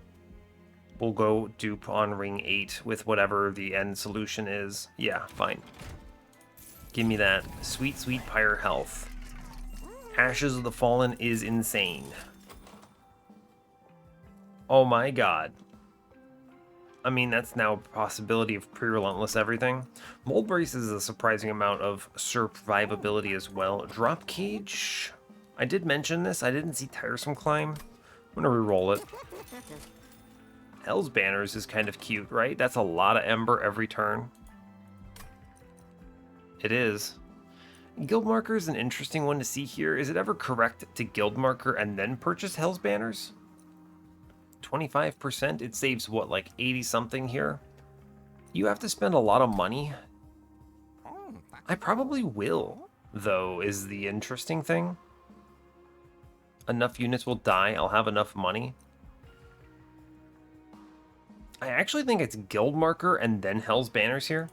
We'll go dupe on ring 8 with whatever the end solution is. Yeah, fine. Give me that sweet, sweet Pyre Health. Ashes of the Fallen is insane. Oh my god. I mean, that's now a possibility of pre-relentless everything. Mold Brace is a surprising amount of survivability as well. Drop Cage. I did mention this. I didn't see Tiresome Climb. I'm going to reroll it. Hell's Banners is kind of cute, right? That's a lot of Ember every turn. It is. Guild Marker is an interesting one to see here. Is it ever correct to Guild Marker and then purchase Hell's Banners? 25%? It saves, what, like 80-something here? You have to spend a lot of money. I probably will, though, is the interesting thing. Enough units will die. I'll have enough money. I actually think it's Guild Marker and then Hell's Banners here.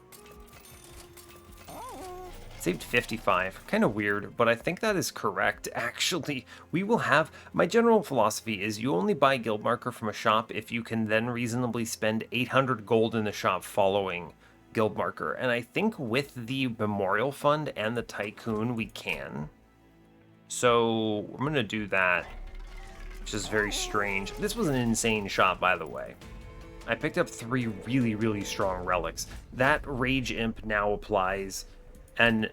Saved 55. Kind of weird, but I think that is correct. Actually, we will have... My general philosophy is you only buy Guild Marker from a shop if you can then reasonably spend 800 gold in the shop following Guild Marker. And I think with the Memorial Fund and the Tycoon, we can. So I'm going to do that, which is very strange. This was an insane shot, by the way. I picked up 3 really, really strong relics. That Rage Imp now applies an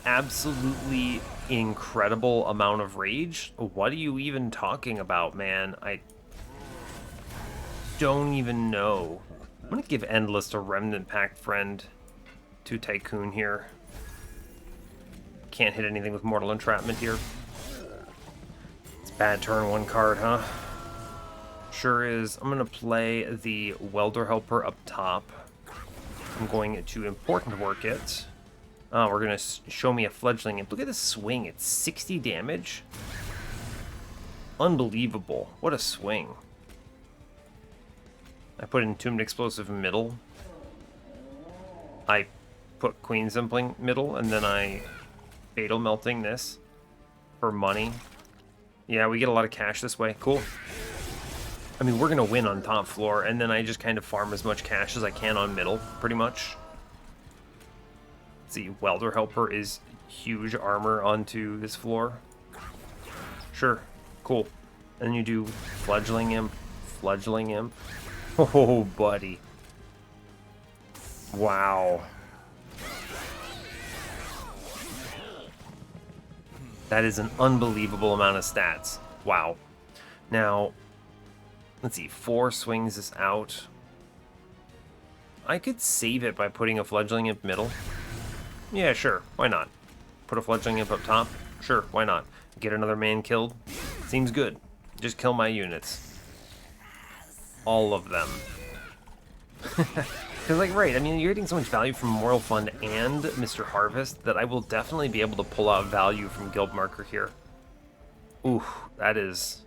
absolutely incredible amount of rage. What are you even talking about, man? I don't even know. I'm gonna give Endless a Remnant Pact Friend to Tycoon here. Can't hit anything with Mortal Entrapment here. It's bad turn 1 card, huh? Sure is. I'm gonna play the Welder Helper up top. I'm going to Important Work it. We're going to show me a Fledgling Imp. Look at this swing. It's 60 damage. Unbelievable. What a swing. I put Entombed Explosive middle. I put Queen Simpling middle, and then I Fatal Melting this for money. Yeah, we get a lot of cash this way. Cool. I mean, we're going to win on top floor, and then I just kind of farm as much cash as I can on middle, pretty much. Let's see, Welder Helper is huge armor onto this floor. Sure, cool. And then you do Fledgling Imp, Fledgling Imp. Oh, buddy. Wow. That is an unbelievable amount of stats. Wow. Now, let's see, 4 swings this out. I could save it by putting a Fledgling Imp middle. Yeah, sure, why not? Put a Fledgling Imp up top? Sure, why not? Get another man killed? Seems good. Just kill my units. All of them. Because, like, right, I mean, you're getting so much value from Memorial Fund and Mr. Harvest that I will definitely be able to pull out value from Guild Marker here. Ooh, that is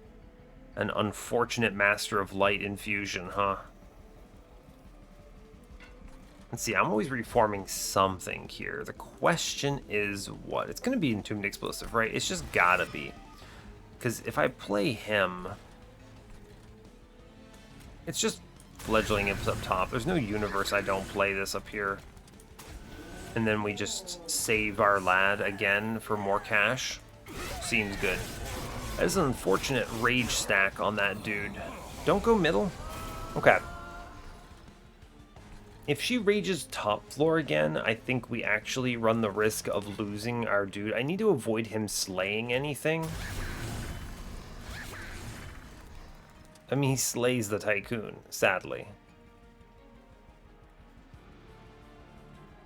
an unfortunate Master of Light infusion, huh? Let's see, I'm always reforming something here. The question is what? It's going to be Entombed Explosive, right? It's just gotta be. Because if I play him, it's just Fledgling Imps up top. There's no universe I don't play this up here. And then we just save our lad again for more cash. Seems good. That is an unfortunate rage stack on that dude. Don't go middle? Okay. If she rages top floor again, I think we actually run the risk of losing our dude. I need to avoid him slaying anything. I mean, he slays the Tycoon, sadly.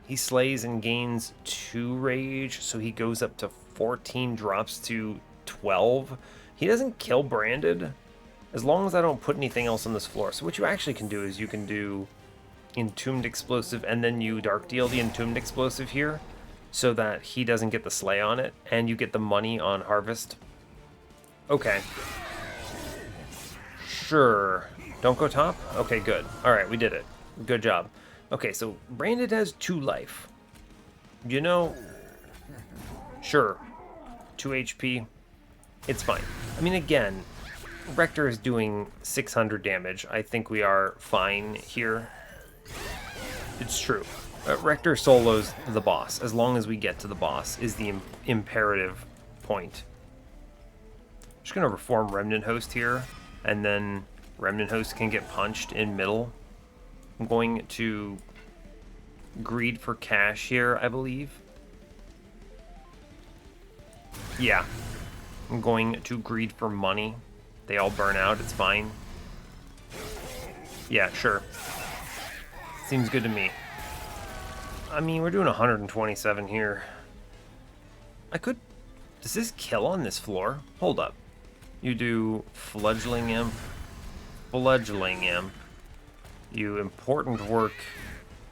He slays and gains 2 rage, so he goes up to 14, drops to 12. He doesn't kill Branded, as long as I don't put anything else on this floor. So what you actually can do is you can do Entombed Explosive, and then you Dark Deal the Entombed Explosive here, so that he doesn't get the slay on it, and you get the money on Harvest. Okay. Sure. Don't go top? Okay, good. Alright, we did it. Good job. Okay, so Branded has 2 life. You know, sure. 2 HP. It's fine. I mean, again, Rector is doing 600 damage. I think we are fine here. It's true. Rector solos the boss. As long as we get to the boss is the imperative point. Just going to reform Remnant Host here. And then Remnant Host can get punched in middle. I'm going to greed for cash here, I believe. Yeah. I'm going to greed for money. They all burn out, it's fine. Yeah, sure. Seems good to me. I mean, we're doing 127 here. I could... Does this kill on this floor? Hold up. You do Fledgling Imp, Fledgling Imp. You important work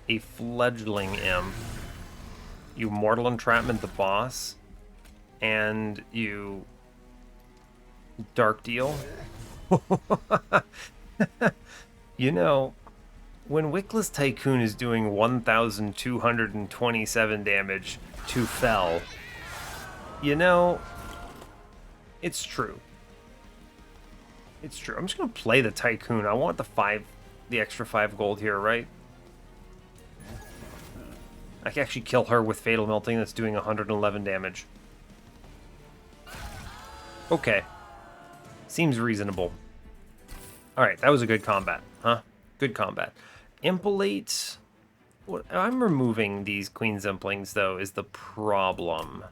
a Fledgling Imp. You Mortal Entrapment the boss. And you Dark Deal. You know, when Wickless Tycoon is doing 1,227 damage to Fell, you know, it's true. It's true. I'm just going to play the Tycoon. I want the extra 5 gold here, right? I can actually kill her with Fatal Melting that's doing 111 damage. Okay. Seems reasonable. Alright, that was a good combat, huh? Good combat. Impolate. What I'm removing these Queen Zemplings, though, is the problem.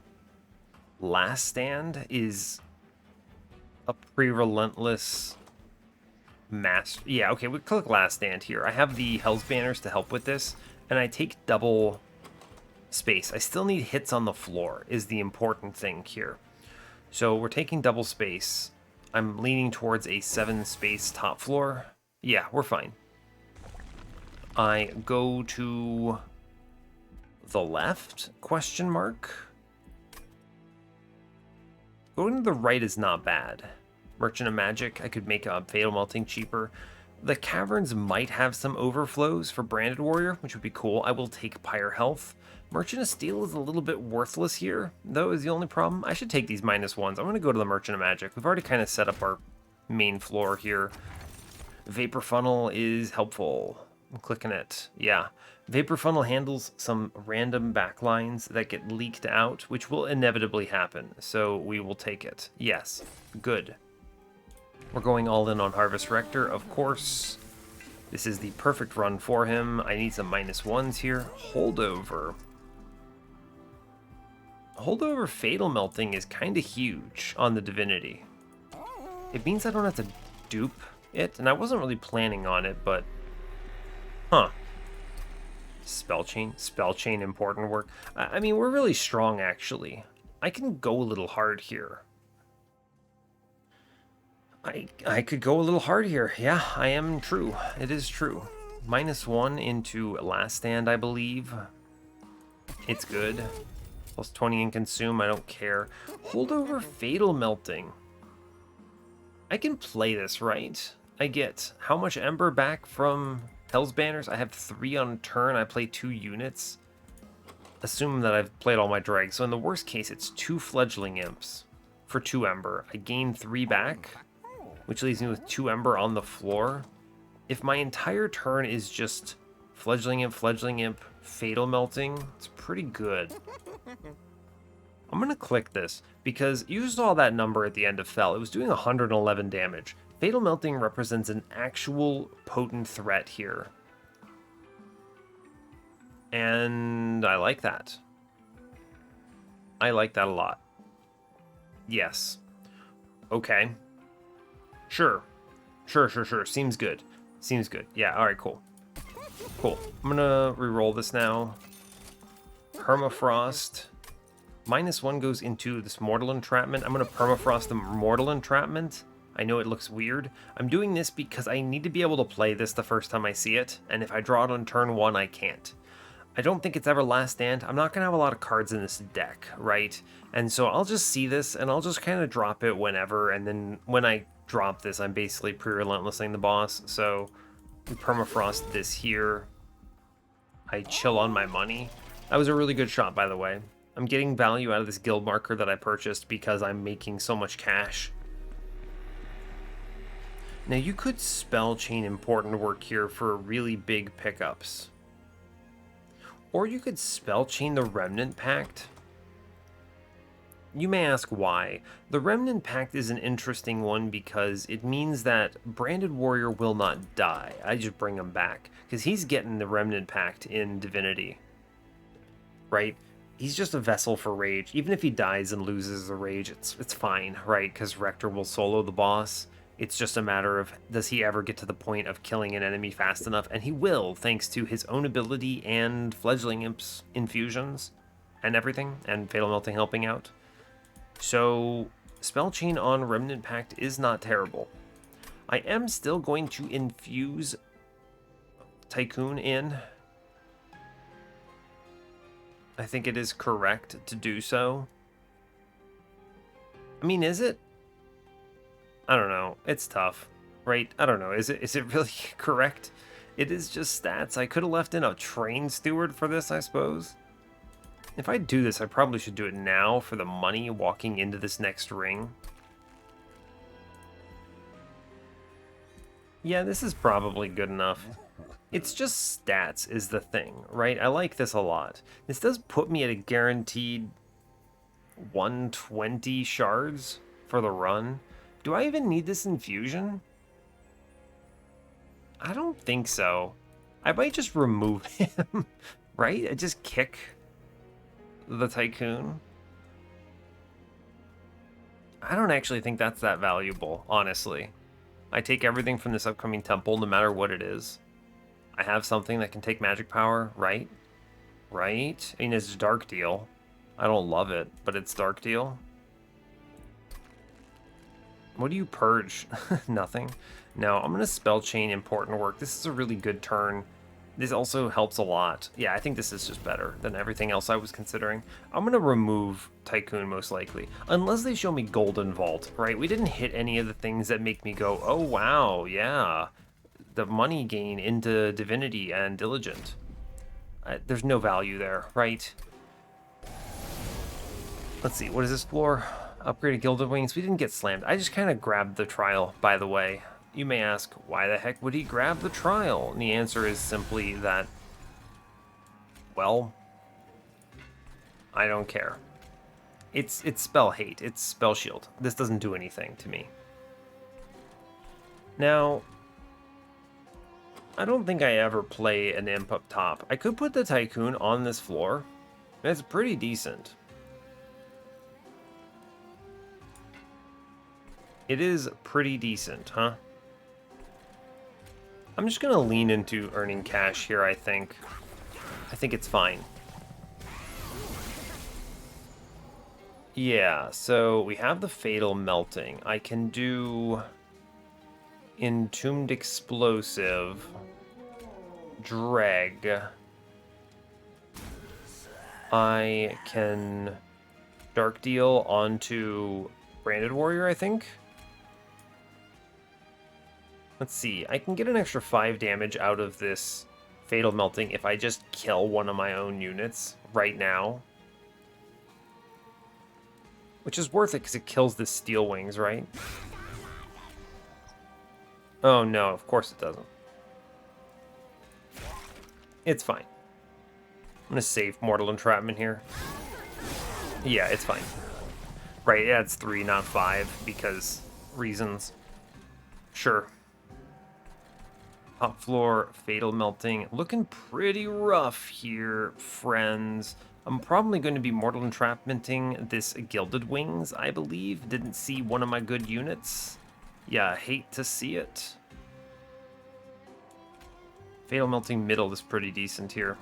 Last Stand is a pre-relentless master. Yeah, okay, we click Last Stand here. I have the Hell's Banners to help with this, and I take double space. I still need hits on the floor, is the important thing here. So we're taking double space. I'm leaning towards a 7 space top floor. Yeah, we're fine. I go to the left, question mark. Going to the right is not bad. Merchant of Magic, I could make a Fatal Melting cheaper. The caverns might have some overflows for Branded Warrior, which would be cool. I will take Pyre Health. Merchant of Steel is a little bit worthless here, though, is the only problem. I should take these -1s. I'm going to go to the Merchant of Magic. We've already kind of set up our main floor here. Vapor Funnel is helpful. I'm clicking it. Yeah. Vapor Funnel handles some random backlines that get leaked out, which will inevitably happen, so we will take it. Yes. Good. We're going all in on Harvest Rector, of course. This is the perfect run for him. I need some -1s here. Holdover. Holdover Fatal Melting is kind of huge on the Divinity. It means I don't have to dupe it, and I wasn't really planning on it, but... Huh. Spell chain, important work. I mean, we're really strong, actually. I can go a little hard here. I could go a little hard here. Yeah, I am true. It is true. -1 into Last Stand, I believe. It's good. +20 in Consume, I don't care. Holdover Fatal Melting. I can play this, right? I get how much Ember back from Hell's Banners? I have 3 on turn. I play 2 units. Assume that I've played all my dregs. So in the worst case, it's 2 Fledgling Imps for 2 Ember. I gain 3 back, which leaves me with 2 Ember on the floor. If my entire turn is just Fledgling Imp, Fatal Melting, it's pretty good. I'm going to click this because you saw that number at the end of Fell. It was doing 111 damage. Fatal Melting represents an actual potent threat here. And I like that. I like that a lot. Yes. Okay. Sure. Sure. Seems good. Seems good. Yeah, alright, cool. Cool. I'm gonna re-roll this now. Permafrost. -1 goes into this Mortal Entrapment. I'm gonna Permafrost the Mortal Entrapment. I know it looks weird. I'm doing this because I need to be able to play this the first time I see it, and if I draw it on turn 1, I can't. I don't think it's ever Last Stand. I'm not gonna have a lot of cards in this deck, right? And so I'll just see this, and I'll just kind of drop it whenever, and then when I drop this, I'm basically pre-relentlessing the boss, so we Permafrost this here. I chill on my money. That was a really good shot, by the way. I'm getting value out of this guild marker that I purchased because I'm making so much cash. Now you could spell chain important work here for really big pickups. Or you could spell chain the Remnant Pact. You may ask why. The Remnant Pact is an interesting one because it means that Branded Warrior will not die. I just bring him back because he's getting the Remnant Pact in Divinity. Right? He's just a vessel for rage. Even if he dies and loses the rage, it's fine, right? Because Rector will solo the boss. It's just a matter of, does he ever get to the point of killing an enemy fast enough? And he will, thanks to his own ability and Fledgling Imp's infusions and everything, and Fatal Melting helping out. So, Spell Chain on Remnant Pact is not terrible. I am still going to infuse Tycoon in. I think it is correct to do so. I mean, is it? I don't know. It's tough, right? I don't know. Is it really correct? It is just stats. I could have left in a Train Steward for this, I suppose. If I do this, I probably should do it now for the money walking into this next ring. Yeah, this is probably good enough. It's just stats is the thing, right? I like this a lot. This does put me at a guaranteed 120 shards for the run. Do I even need this infusion? I don't think so. I might just remove him, right? I just kick the Tycoon. I don't actually think that's that valuable, honestly. I take everything from this upcoming temple, no matter what it is. I have something that can take magic power, right? Right? I mean, it's Dark Deal. I don't love it, but it's Dark Deal. What do you purge? Nothing. No, I'm going to spell chain important work. This is a really good turn. This also helps a lot. Yeah, I think this is just better than everything else I was considering. I'm going to remove Tycoon most likely. Unless they show me Golden Vault, right? We didn't hit any of the things that make me go, oh wow, yeah. the money gain into Divinity and Diligent. There's no value there, right? Let's see, what is this floor? Upgraded Gilded Wings. We didn't get slammed. I just kind of grabbed the trial, by the way. You may ask, why the heck would he grab the trial? And the answer is simply that, well, I don't care. It's spell hate. It's spell shield. This doesn't do anything to me. Now, I don't think I ever play an imp up top. I could put the Tycoon on this floor. It's pretty decent. It is pretty decent, huh? I'm just gonna lean into earning cash here, I think. I think it's fine. Yeah, so we have the Fatal Melting. I can do Entombed Explosive, Dreg. I can Dark Deal onto Branded Warrior, I think. Let's see, I can get an extra 5 damage out of this Fatal Melting if I just kill one of my own units right now. Which is worth it because it kills the Steel Wings, right? Oh no, of course it doesn't. It's fine. I'm gonna save Mortal Entrapment here. Yeah, it's fine. Right, yeah, it's 3, not 5, because reasons. Sure. Top floor, Fatal Melting. Looking pretty rough here, friends. I'm probably going to be Mortal Entrapmenting this Gilded Wings, I believe. Didn't see one of my good units. Yeah, hate to see it. Fatal Melting middle is pretty decent here.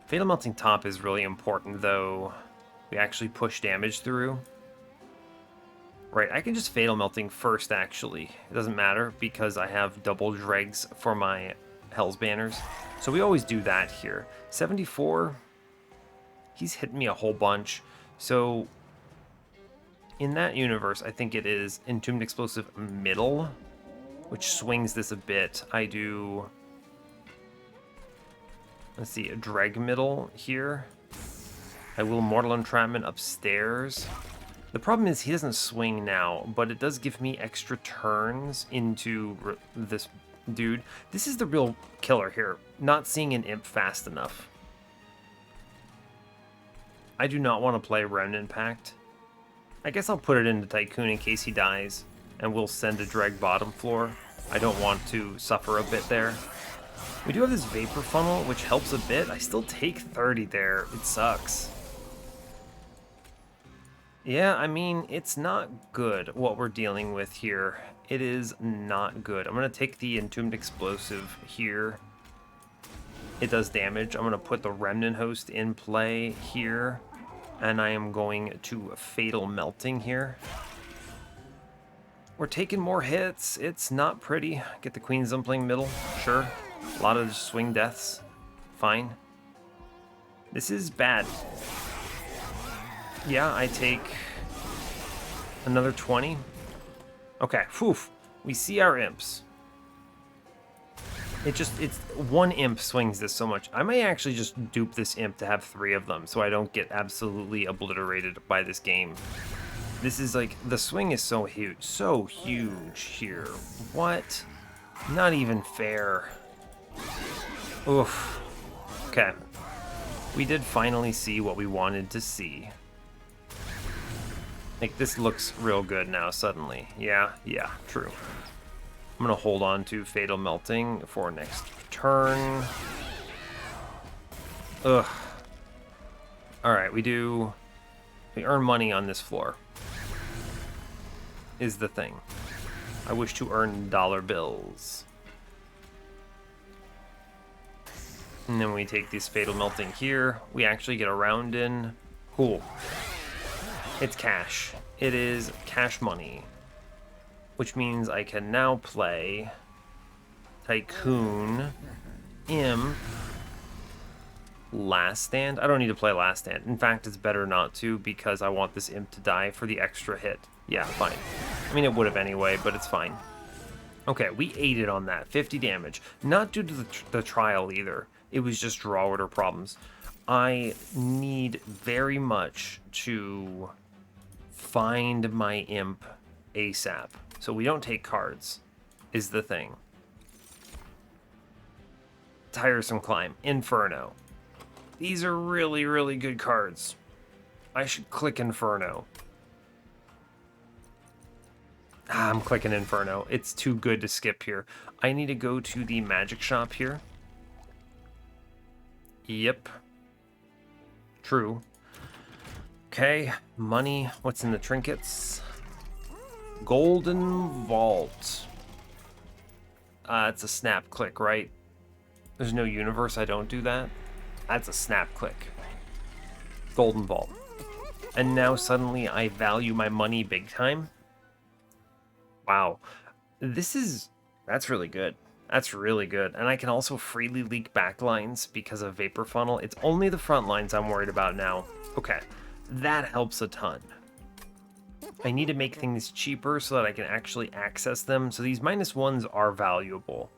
Fatal Melting top is really important, though. We actually push damage through. Right, I can just Fatal Melting first, actually. It doesn't matter, because I have double dregs for my Hell's Banners. So we always do that here. 74, he's hit me a whole bunch. So in that universe, I think it is Entombed Explosive middle, which swings this a bit. I do, let's see, a dreg middle here. I will Mortal Entrapment upstairs. The problem is he doesn't swing now, but it does give me extra turns into this dude. This is the real killer here. Not seeing an imp fast enough. I do not want to play Remnant Pact. I guess I'll put it into Tycoon in case he dies, and we'll send a dreg bottom floor. I don't want to suffer a bit there. We do have this Vapor Funnel, which helps a bit. I still take 30 there. It sucks. Yeah, I mean, it's not good what we're dealing with here. It is not good. I'm going to take the Entombed Explosive here. It does damage. I'm going to put the Remnant Host in play here. And I am going to Fatal Melting here. We're taking more hits. It's not pretty. Get the Queen Zumpling middle. Sure. A lot of swing deaths. Fine. This is bad. Yeah, I take another 20. Okay, phew. We see our imps. It's one imp swings this so much. I may actually just dupe this imp to have 3 of them so I don't get absolutely obliterated by this game. This is like, the swing is so huge here. What? Not even fair. Oof. Okay. We did finally see what we wanted to see. Like, this looks real good now, suddenly. Yeah, true. I'm gonna hold on to Fatal Melting for next turn. Ugh. Alright, we earn money on this floor. Is the thing. I wish to earn dollar bills. And then we take this Fatal Melting here. We actually get a round in. Cool. It's cash. It is cash money. Which means I can now play Tycoon, Imp, Last Stand. I don't need to play Last Stand. In fact, it's better not to because I want this Imp to die for the extra hit. Yeah, fine. I mean, it would have anyway, but it's fine. Okay, we ate it on that. 50 damage. Not due to the trial either. It was just draw order problems. I need very much to find my imp ASAP. So we don't take cards, is the thing. Tiresome Climb. Inferno. These are really, really good cards. I should click Inferno. I'm clicking Inferno. It's too good to skip here. I need to go to the magic shop here. Yep. True. Okay, money. What's in the trinkets? Golden Vault. It's a snap click, right? There's no universe I don't do that. That's a snap click. Golden Vault. And now suddenly I value my money big time. Wow. That's really good. That's really good. And I can also freely leak backlines because of Vapor Funnel. It's only the front lines I'm worried about now. Okay, that helps a ton. I need to make things cheaper so that I can actually access them. So these -1s are valuable.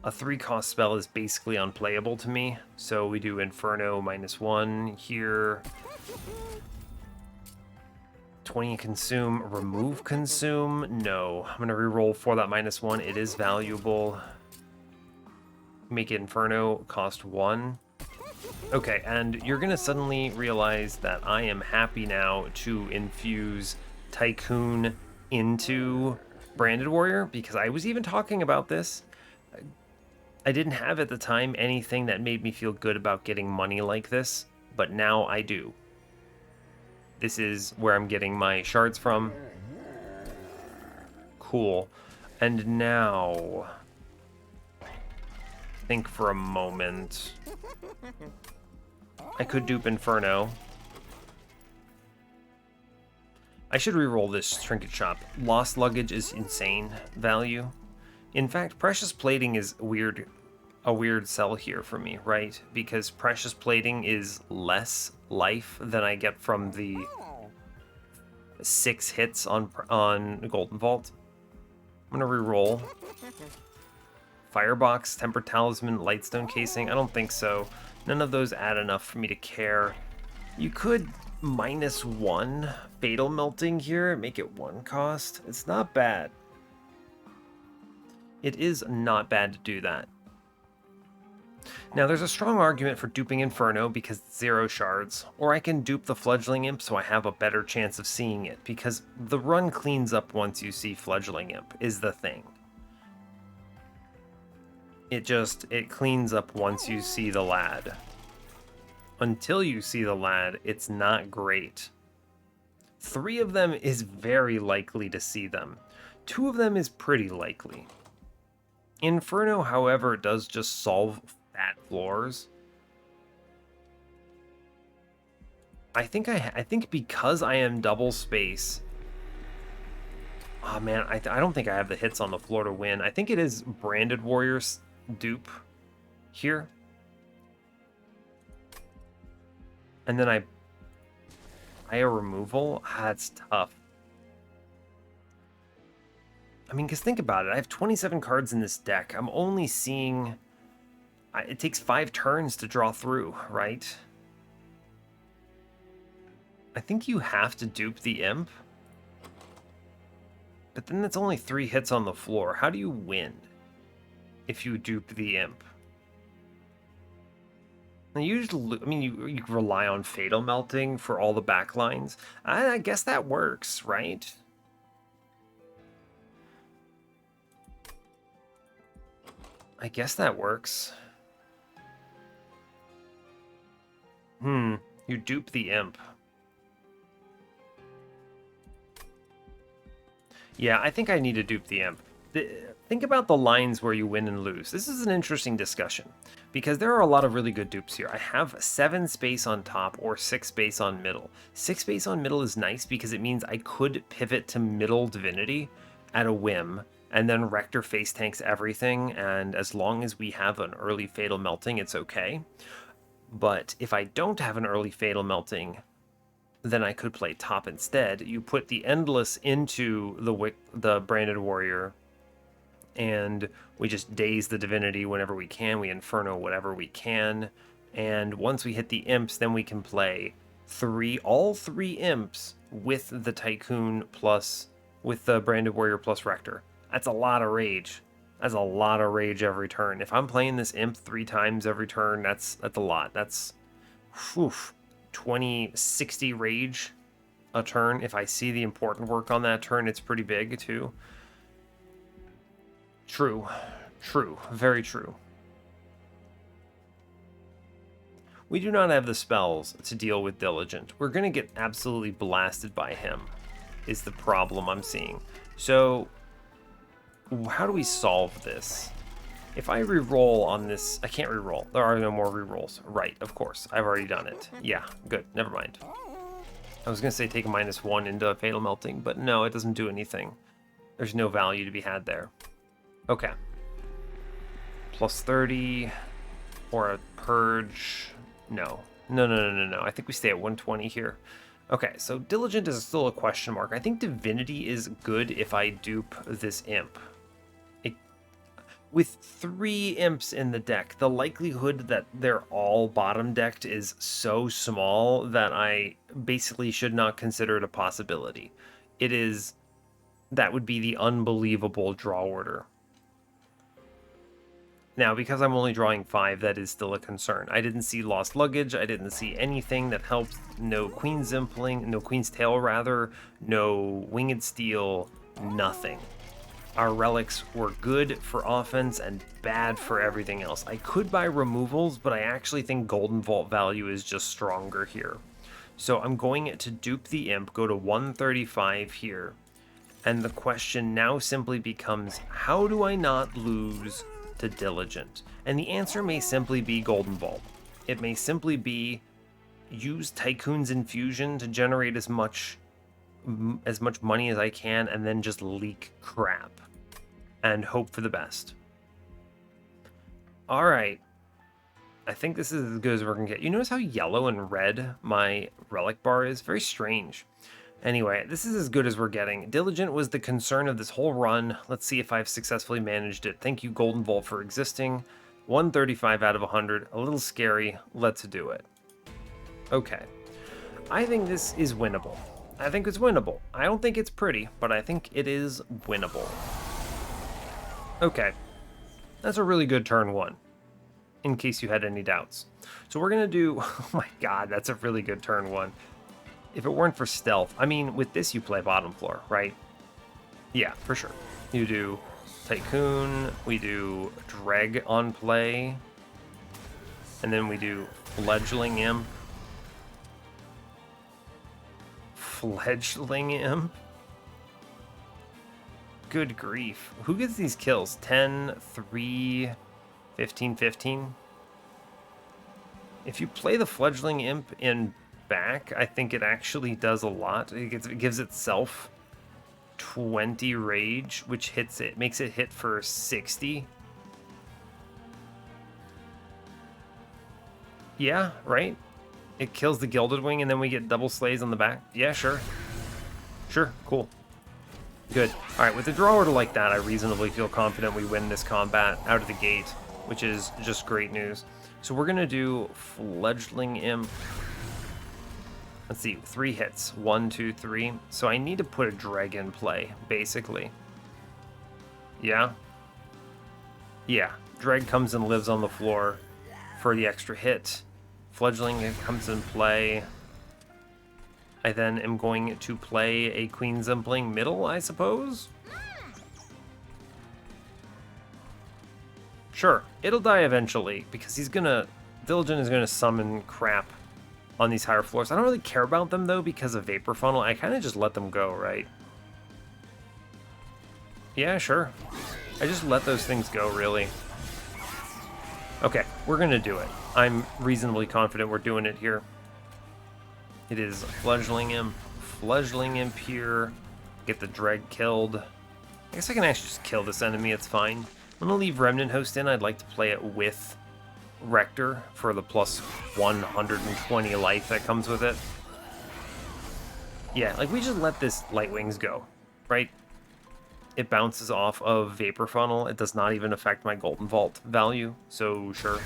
A 3-cost spell is basically unplayable to me. So we do Inferno -1 here. 20 consume, remove consume. No, I'm gonna reroll for that -1. It is valuable. Make Inferno cost 1. Okay, and you're gonna suddenly realize that I am happy now to infuse Tycoon into Branded Warrior, because I was even talking about this. I didn't have at the time anything that made me feel good about getting money like this, but now I do. This is where I'm getting my shards from. Cool. And now, think for a moment. I could dupe Inferno. I should reroll this trinket shop. Lost luggage is insane value. In fact, precious plating is a weird sell here for me, right? Because precious plating is less life than I get from the 6 hits on Golden Vault. I'm gonna reroll. Firebox, Tempered Talisman, Lightstone Casing. I don't think so. None of those add enough for me to care. You could -1 Fatal Melting here, make it 1 cost. It's not bad. It is not bad to do that. Now, there's a strong argument for duping Inferno because it's 0 shards, or I can dupe the Fledgling Imp so I have a better chance of seeing it, because the run cleans up once you see Fledgling Imp, is the thing. It cleans up once you see the lad. Until you see the lad, it's not great. 3 of them is very likely to see them. 2 of them is pretty likely. Inferno, however, does just solve fat floors. I think because I am double space. Oh man, I don't think I have the hits on the floor to win. I think it is Branded Warrior's dupe here. And then I a removal. That's tough. I mean, because think about it. I have 27 cards in this deck. I'm only seeing... It takes 5 turns to draw through, right? I think you have to dupe the Imp. But then that's only 3 hits on the floor. How do you win if you dupe the Imp? And usually, I mean, you rely on Fatal Melting for all the backlines. I guess that works, right? I guess that works. You dupe the Imp. Yeah, I think I need to dupe the Imp. Think about the lines where you win and lose. This is an interesting discussion, because there are a lot of really good dupes here. I have 7 space on top or 6 space on middle. 6 space on middle is nice because it means I could pivot to middle Divinity at a whim, and then Rector face tanks everything, and as long as we have an early Fatal Melting, it's okay. But if I don't have an early Fatal Melting, then I could play top instead. You put the Endless into the Branded Warrior, and we just daze the Divinity whenever we can. We Inferno whatever we can. And once we hit the imps, then we can play all three imps with the Tycoon plus, with the Branded Warrior plus Rector. That's a lot of rage. That's a lot of rage every turn. If I'm playing this imp 3 times every turn, that's a lot. That's, whew, 20, 60 rage a turn. If I see the important work on that turn, it's pretty big too. True. True. Very true. We do not have the spells to deal with Diligent. We're going to get absolutely blasted by him, is the problem I'm seeing. So, how do we solve this? If I reroll on this, I can't reroll. There are no more rerolls. Right, of course. I've already done it. Yeah, good. Never mind. I was going to say take a -1 into Fatal Melting, but no, it doesn't do anything. There's no value to be had there. Okay. Plus 30 or a Purge. No. No. I think we stay at 120 here. Okay, so Diligent is still a question mark. I think Divinity is good if I dupe this imp. With 3 imps in the deck, the likelihood that they're all bottom decked is so small that I basically should not consider it a possibility. That would be the unbelievable draw order. Now, because I'm only drawing 5, that is still a concern. I didn't see Lost Luggage, I didn't see anything that helped. No Queen's Impling, no Queen's Tail rather, no Winged Steel, nothing. Our relics were good for offense and bad for everything else. I could buy removals, but I actually think Golden Vault value is just stronger here. So I'm going to dupe the imp, go to 135 here. And the question now simply becomes, how do I not lose to Diligent? And the answer may simply be Golden Vault. It may simply be use Tycoon's Infusion to generate as much money as I can, and then just leak crap and hope for the best. All right, I think this is as good as we're gonna get. You notice how yellow and red my relic bar is? Very strange. Anyway, this is as good as we're getting. Diligent was the concern of this whole run. Let's see if I've successfully managed it. Thank you, Golden Vault, for existing. 135 out of 100, a little scary. Let's do it. Okay, I think this is winnable. I think it's winnable. I don't think it's pretty, but I think it is winnable. Okay, that's a really good turn 1, in case you had any doubts. So we're gonna do, oh my god, that's a really good turn 1. If it weren't for stealth, I mean, with this you play bottom floor, right? Yeah, for sure. You do Tycoon, we do Dreg on play, and then we do Fledgling Imp. Fledgling Imp? Good grief. Who gets these kills? 10, 3, 15, 15? If you play the Fledgling Imp in back, I think it actually does a lot. It gives itself 20 rage, which makes it hit for 60. Yeah, right? It kills the Gilded Wing, and then we get double slays on the back. Yeah, sure. Sure, cool. Good. Alright, with a draw order like that, I reasonably feel confident we win this combat out of the gate, which is just great news. So we're going to do Fledgling Imp. Let's see, 3 hits. 1, 2, 3. So I need to put a Dreg in play, basically. Yeah? Yeah. Dreg comes and lives on the floor for the extra hit. Fledgling comes in play. I then am going to play a Queen's Impling middle, I suppose? Sure, it'll die eventually, because Diligent is gonna summon crap on these higher floors. I don't really care about them, though, because of Vapor Funnel. I kind of just let them go, right? Yeah, sure. I just let those things go, really. Okay, we're gonna do it. I'm reasonably confident we're doing it here. It is Fledgling Imp here. Get the Dreg killed. I guess I can actually just kill this enemy, it's fine. I'm gonna leave Remnant Host in. I'd like to play it with Rector for the plus 120 life that comes with it. Yeah, like we just let this Light Wings go, right? It bounces off of Vapor Funnel. It does not even affect my Golden Vault value, so sure.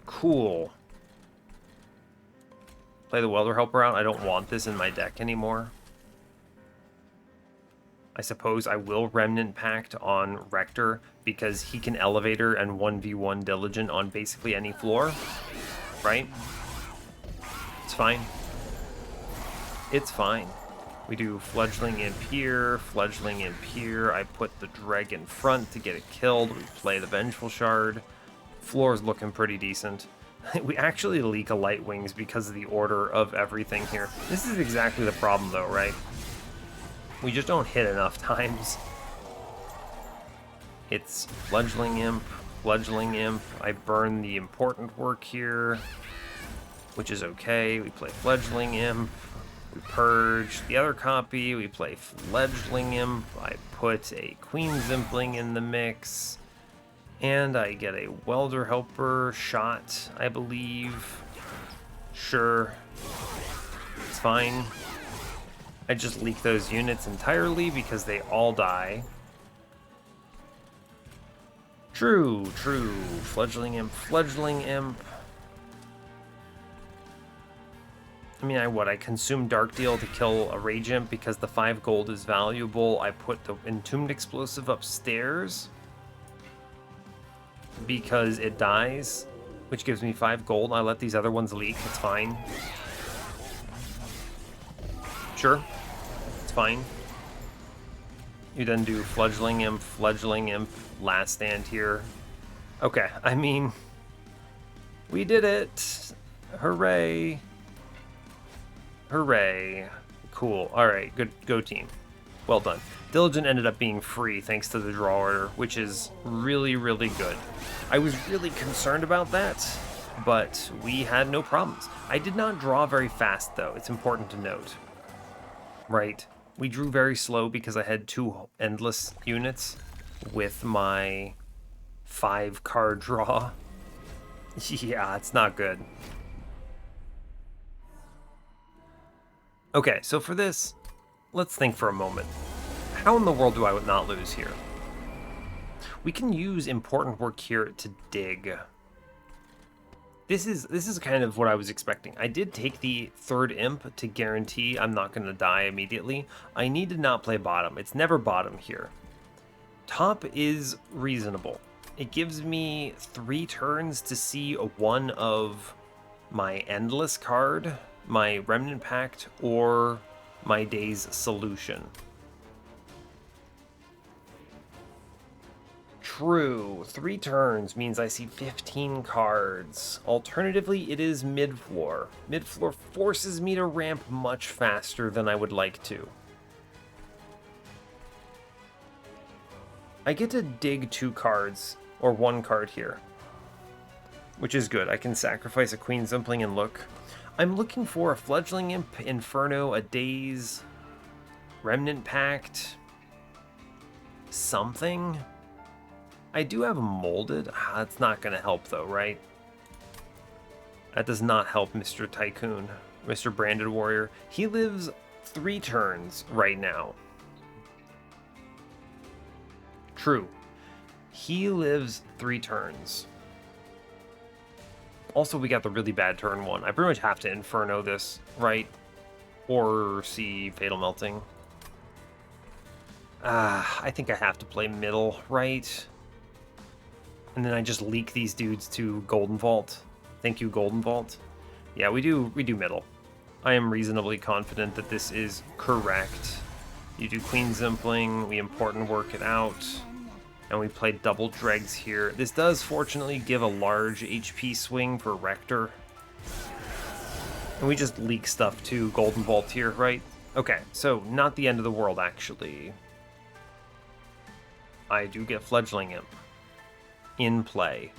Cool. Play the Welder Helper out. I don't want this in my deck anymore. I suppose I will Remnant Pact on Rector because he can Elevator and 1v1 Diligent on basically any floor, right? It's fine. It's fine. We do Fledgling Imp here, Fledgling Imp here. I put the Dreg in front to get it killed. We play the Vengeful Shard. Floor's looking pretty decent. We actually leak a Light Wings because of the order of everything here. This is exactly the problem though, right? We just don't hit enough times. It's Fledgling Imp, Fledgling Imp. I burn the important work here, which is okay. We play Fledgling Imp. We purge the other copy. We play Fledgling Imp. I put a Queen Zimpling in the mix. And I get a Welder Helper shot, I believe. Sure. It's fine. I just leak those units entirely because they all die. True, true. Fledgling Imp, Fledgling Imp. I mean, I consume Dark Deal to kill a Rage Imp because the 5 gold is valuable. I put the Entombed Explosive upstairs because it dies, which gives me 5 gold. I let these other ones leak. It's fine. Sure. It's fine. You then do Fledgling Imp, Last Stand here. Okay, I mean, we did it. Hooray. Hooray. Cool. Alright, good. Go team. Well done. Diligent ended up being free thanks to the draw order, which is really, really good. I was really concerned about that, but we had no problems. I did not draw very fast, though. It's important to note. Right. We drew very slow because I had 2 endless units with my 5 card draw. Yeah, it's not good. Okay, so for this, let's think for a moment. How in the world do I not lose here? We can use important work here to dig. This is kind of what I was expecting. I did take the 3rd imp to guarantee I'm not going to die immediately. I need to not play bottom. It's never bottom here. Top is reasonable. It gives me 3 turns to see one of my Endless card, my Remnant Pact, or my Day's Solution. True. 3 turns means I see 15 cards. Alternatively, it is mid-floor. Mid-floor forces me to ramp much faster than I would like to. I get to dig 2 cards, or 1 card here, which is good. I can sacrifice a Queen Zimpling and look. I'm looking for a Fledgling Imp, Inferno, a Daze, Remnant Pact, something. I do have a Molded. That's not going to help though, right? That does not help Mr. Tycoon, Mr. Branded Warrior. He lives 3 turns right now. True. He lives 3 turns. Also, we got the really bad turn 1. I pretty much have to Inferno this, right? Or see Fatal Melting. I think I have to play middle, right? And then I just leak these dudes to Golden Vault. Thank you, Golden Vault. Yeah, we do middle. I am reasonably confident that this is correct. You do Queen Zimpling, we important work it out, and we play double dregs here. This does fortunately give a large HP swing for Rector. And we just leak stuff to Golden Vault here, right? Okay, so not the end of the world, actually. I do get Fledgling Imp in play,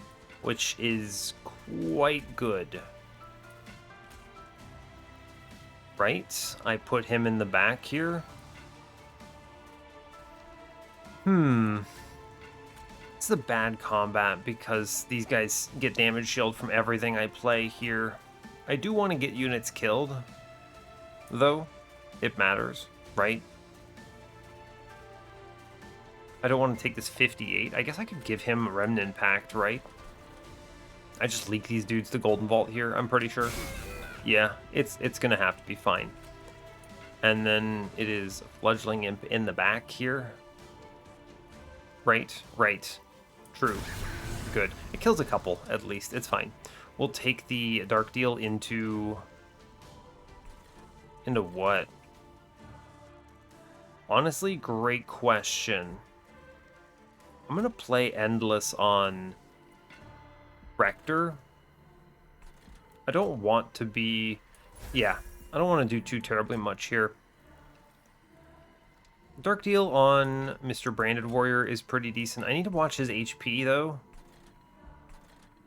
which is quite good. Right? I put him in the back here. It's a bad combat because these guys get damage shield from everything I play here. I do want to get units killed, though. It matters, right? I don't want to take this 58. I guess I could give him a Remnant Pact, right? I just leak these dudes to Golden Vault here, I'm pretty sure. Yeah, it's gonna have to be fine. And then it is Fledgling Imp in the back here. Right. True. Good. It kills a couple, at least. It's fine. We'll take the Dark Deal into... Into what? Honestly, great question. I'm gonna play Endless on Rector. I don't want to be... Yeah, I don't want to do too terribly much here. Dark Deal on Mr. Branded Warrior is pretty decent. I need to watch his HP, though.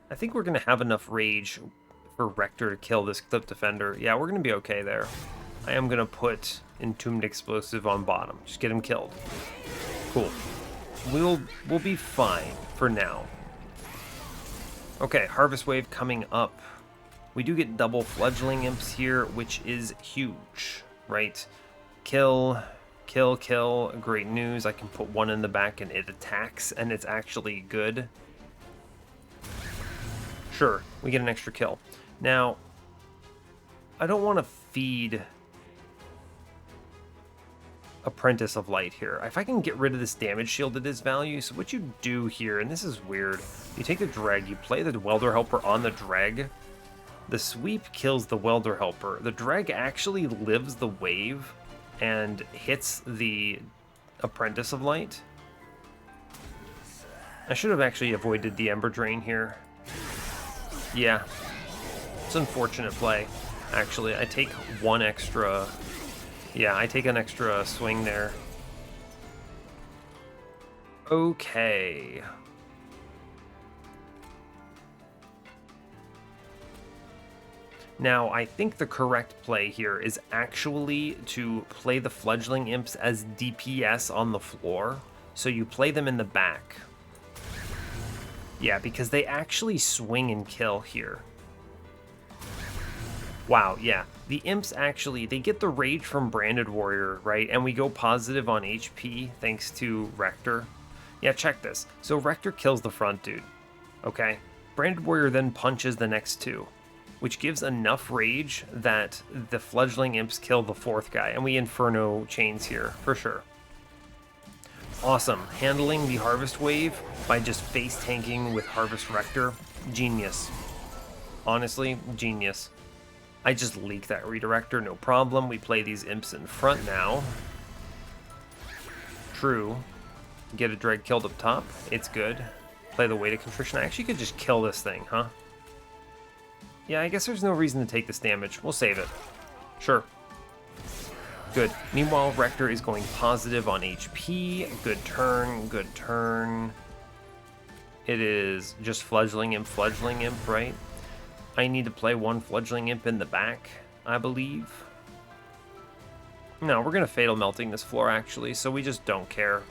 I think we're going to have enough rage for Rector to kill this Clip Defender. Yeah, we're going to be okay there. I am going to put Entombed Explosive on bottom. Just get him killed. Cool. We'll be fine for now. Okay, Harvest Wave coming up. We do get double Fledgling Imps here, which is huge, right? Kill, kill, kill. Great news. I can put one in the back and it attacks, and it's actually good. Sure, we get an extra kill. Now, I don't want to feed Apprentice of Light here. If I can get rid of this damage shield at its value, so what you do here, and this is weird, you take the Dreg, you play the Welder Helper on the Dreg. The sweep kills the Welder Helper. The Dreg actually lives the wave and hits the Apprentice of Light. I should have actually avoided the Ember Drain here. Yeah, it's an unfortunate play. Actually, I take one extra... Yeah, I take an extra swing there. Okay. Now, I think the correct play here is actually to play the Fledgling Imps as DPS on the floor. So you play them in the back. Yeah, because they actually swing and kill here. Wow, yeah. The Imps actually, they get the rage from Branded Warrior, right? And we go positive on HP thanks to Rector. Yeah, check this. So Rector kills the front dude, okay? Branded Warrior then punches the next two, which gives enough rage that the Fledgling Imps kill the fourth guy, and we Inferno chains here, for sure. Awesome. Handling the Harvest Wave by just face tanking with Harvest Rector. Genius. Honestly, genius. I just leak that Redirector, no problem. We play these Imps in front now. True. Get a Dreg killed up top. It's good. Play the Weight of Contrition. I actually could just kill this thing, huh? Yeah, I guess there's no reason to take this damage. We'll save it. Sure. Good. Meanwhile, Rector is going positive on HP. Good turn, good turn. It is just Fledgling Imp, right? I need to play one Fledgling Imp in the back, I believe. No, we're going to Fatal Melting this floor, actually, so we just don't care.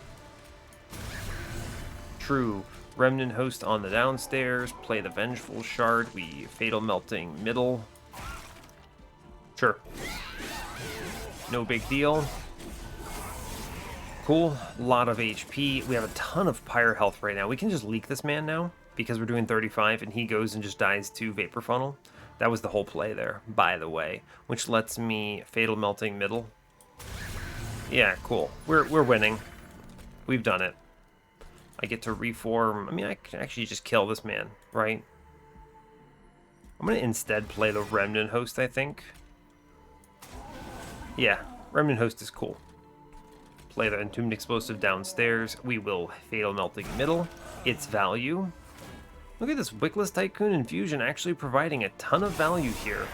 True. Remnant Host on the downstairs, play the Vengeful Shard, we Fatal Melting middle. Sure. No big deal. Cool, lot of HP. We have a ton of Pyre health right now. We can just leak this man now, because we're doing 35, and he goes and just dies to Vapor Funnel. That was the whole play there, by the way, which lets me Fatal Melting middle. Yeah, cool. We're winning. We've done it. I get to reform. I mean, I can actually just kill this man, right? I'm going to instead play the Remnant Host, I think. Yeah, Remnant Host is cool. Play the Entombed Explosive downstairs. We will Fatal Melting middle. Its value. Look at this Wickless Tycoon Infusion actually providing a ton of value here.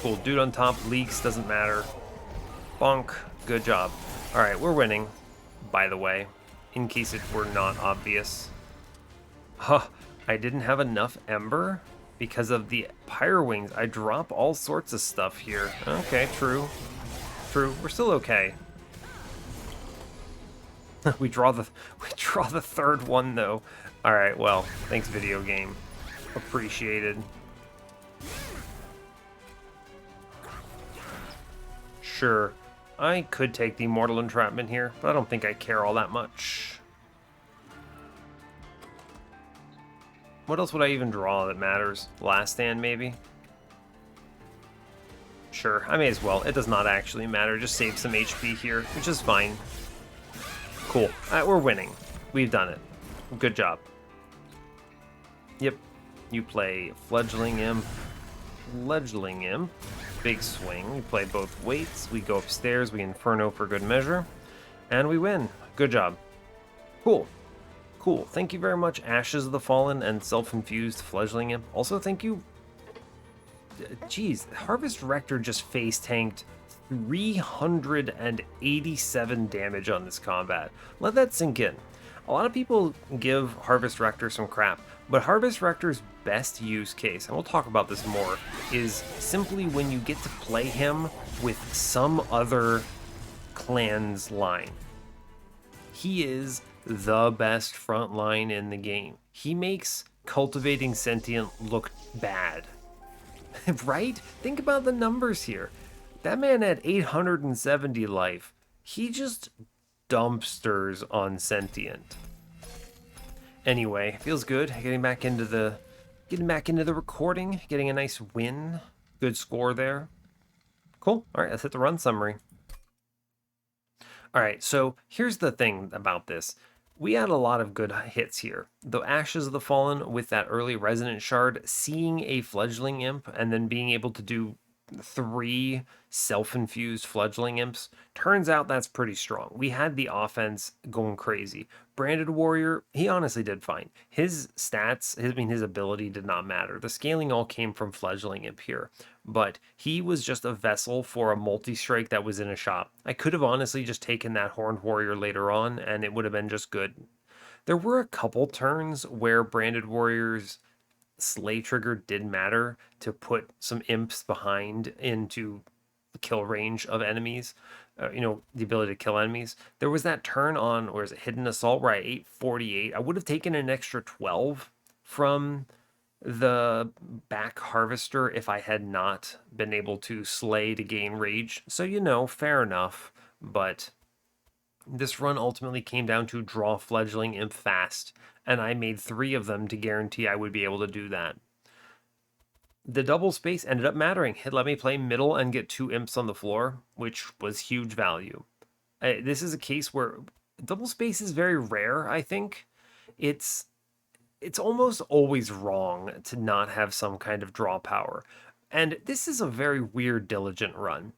Cool, dude on top, leaks, doesn't matter. Bonk, good job. Alright, we're winning, by the way, in case it were not obvious. Huh, I didn't have enough Ember because of the Pyre Wings. I drop all sorts of stuff here. Okay, true. True, we're still okay. we draw the third one though. Alright, well, thanks video game. Appreciated. Sure. I could take the Mortal Entrapment here, but I don't think I care all that much. What else would I even draw that matters? Last Stand, maybe? Sure, I may as well. It does not actually matter. Just save some HP here, which is fine. Cool. We're winning. We've done it. Good job. Yep. You play Fledgling Imp. Fledgling Imp. Big swing. We play both weights. We go upstairs. We Inferno for good measure. And we win. Good job. Cool. Cool. Thank you very much, Ashes of the Fallen and Self-Infused Fledgling Imp. Also, thank you. Jeez, Harvest Rector just face tanked 387 damage on this combat. Let that sink in. A lot of people give Harvest Rector some crap, but Harvest Rector's best use case, and we'll talk about this more, is simply when you get to play him with some other clan's line. He is the best front line in the game. He makes Cultivating Sentient look bad. Right? Think about the numbers here. That man had 870 life. He just dumpsters on Sentient. Anyway, feels good getting back into the recording, getting a nice win. Good score there. Cool. All right, let's hit the run summary. All right, so here's the thing about this. We had a lot of good hits here. The Ashes of the Fallen with that early Resonant Shard, seeing a Fledgling Imp, and then being able to do 3 self-infused Fledgling Imps. Turns out that's pretty strong. We had the offense going crazy. Branded Warrior, he honestly did fine. His stats, his ability did not matter. The scaling all came from Fledgling Imp here. But he was just a vessel for a multi-strike that was in a shop. I could have honestly just taken that Horned Warrior later on, and it would have been just good. There were a couple turns where Branded Warrior's Slay trigger did matter to put some imps behind into kill range of enemies. The ability to kill enemies. There was that turn on, or is it Hidden Assault, where I ate 48. I would have taken an extra 12 from the back Harvester if I had not been able to slay to gain rage. So, fair enough. But this run ultimately came down to draw Fledgling Imp fast, and I made 3 of them to guarantee I would be able to do that. The double space ended up mattering. It let me play middle and get 2 imps on the floor, which was huge value. This is a case where double space is very rare, I think. It's almost always wrong to not have some kind of draw power. And this is a very weird Diligent run.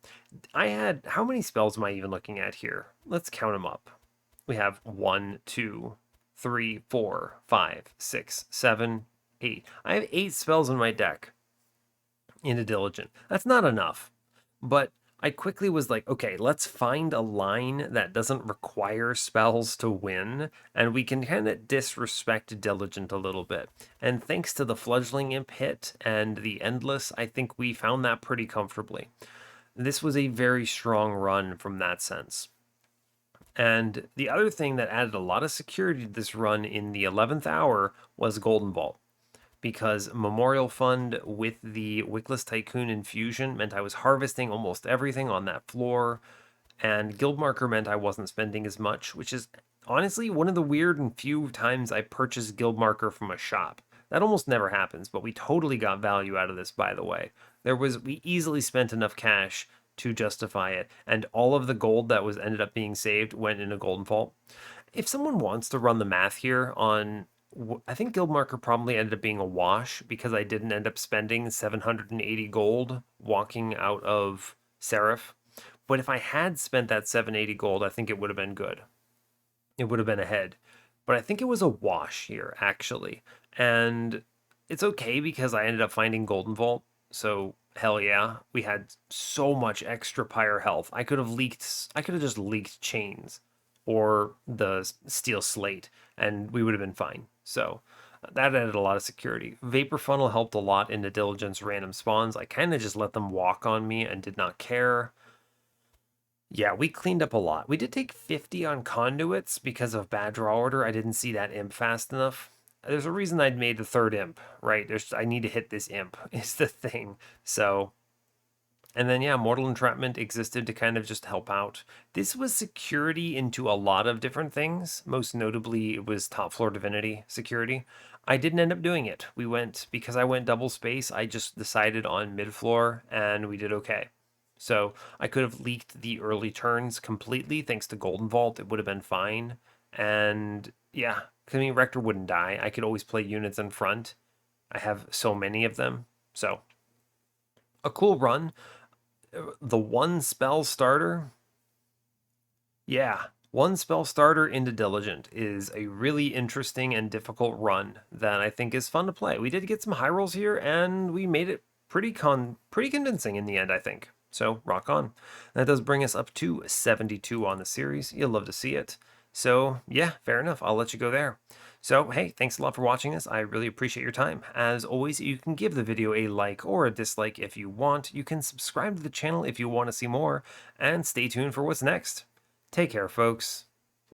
How many spells am I even looking at here? Let's count them up. We have 1, 2, 3, 4, 5, 6, 7, 8. I have 8 spells in my deck into Diligent. That's not enough. But I quickly was like, okay, let's find a line that doesn't require spells to win, and we can kind of disrespect Diligent a little bit. And thanks to the Fledgling Imp hit and the Endless, I think we found that pretty comfortably. This was a very strong run from that sense. And the other thing that added a lot of security to this run in the 11th hour was Golden Vault, because Memorial Fund with the Wickless Tycoon infusion meant I was harvesting almost everything on that floor, and Guild Marker meant I wasn't spending as much, which is honestly one of the weird and few times I purchased Guild Marker from a shop. That almost never happens, but we totally got value out of this, by the way. We easily spent enough cash to justify it, and all of the gold that was ended up being saved went in a Golden Vault. If someone wants to run the math here on, I think Guild Marker probably ended up being a wash because I didn't end up spending 780 gold walking out of Seraph. But if I had spent that 780 gold, I think it would have been good. It would have been ahead. But I think it was a wash here, actually. And it's okay because I ended up finding Golden Vault. So hell yeah, we had so much extra pyre health. I could have just leaked chains or the steel slate, and we would have been fine. So that added a lot of security. Vapor Funnel helped a lot into Diligence random spawns. I kind of just let them walk on me and did not care. Yeah, we cleaned up a lot. We did take 50 on conduits because of bad draw order. I didn't see that imp fast enough. There's a reason I'd made the 3rd imp, right? I need to hit this imp is the thing. So And then, yeah, Mortal Entrapment existed to kind of just help out. This was security into a lot of different things. Most notably, it was top floor Divinity security. I didn't end up doing it. Because I went double space, I just decided on mid floor and we did okay. So I could have leaked the early turns completely thanks to Golden Vault. It would have been fine. And yeah, I mean, Rector wouldn't die. I could always play units in front. I have so many of them. So a cool run. The one spell starter, yeah, one spell starter into Diligent is a really interesting and difficult run that I think is fun to play. We did get some high rolls here, and we made it pretty convincing in the end, I think. So rock on. That does bring us up to 72 on the series. You'll love to see it. So yeah, fair enough. I'll let you go there. So hey, thanks a lot for watching this. I really appreciate your time. As always, you can give the video a like or a dislike if you want. You can subscribe to the channel if you want to see more, and stay tuned for what's next. Take care, folks.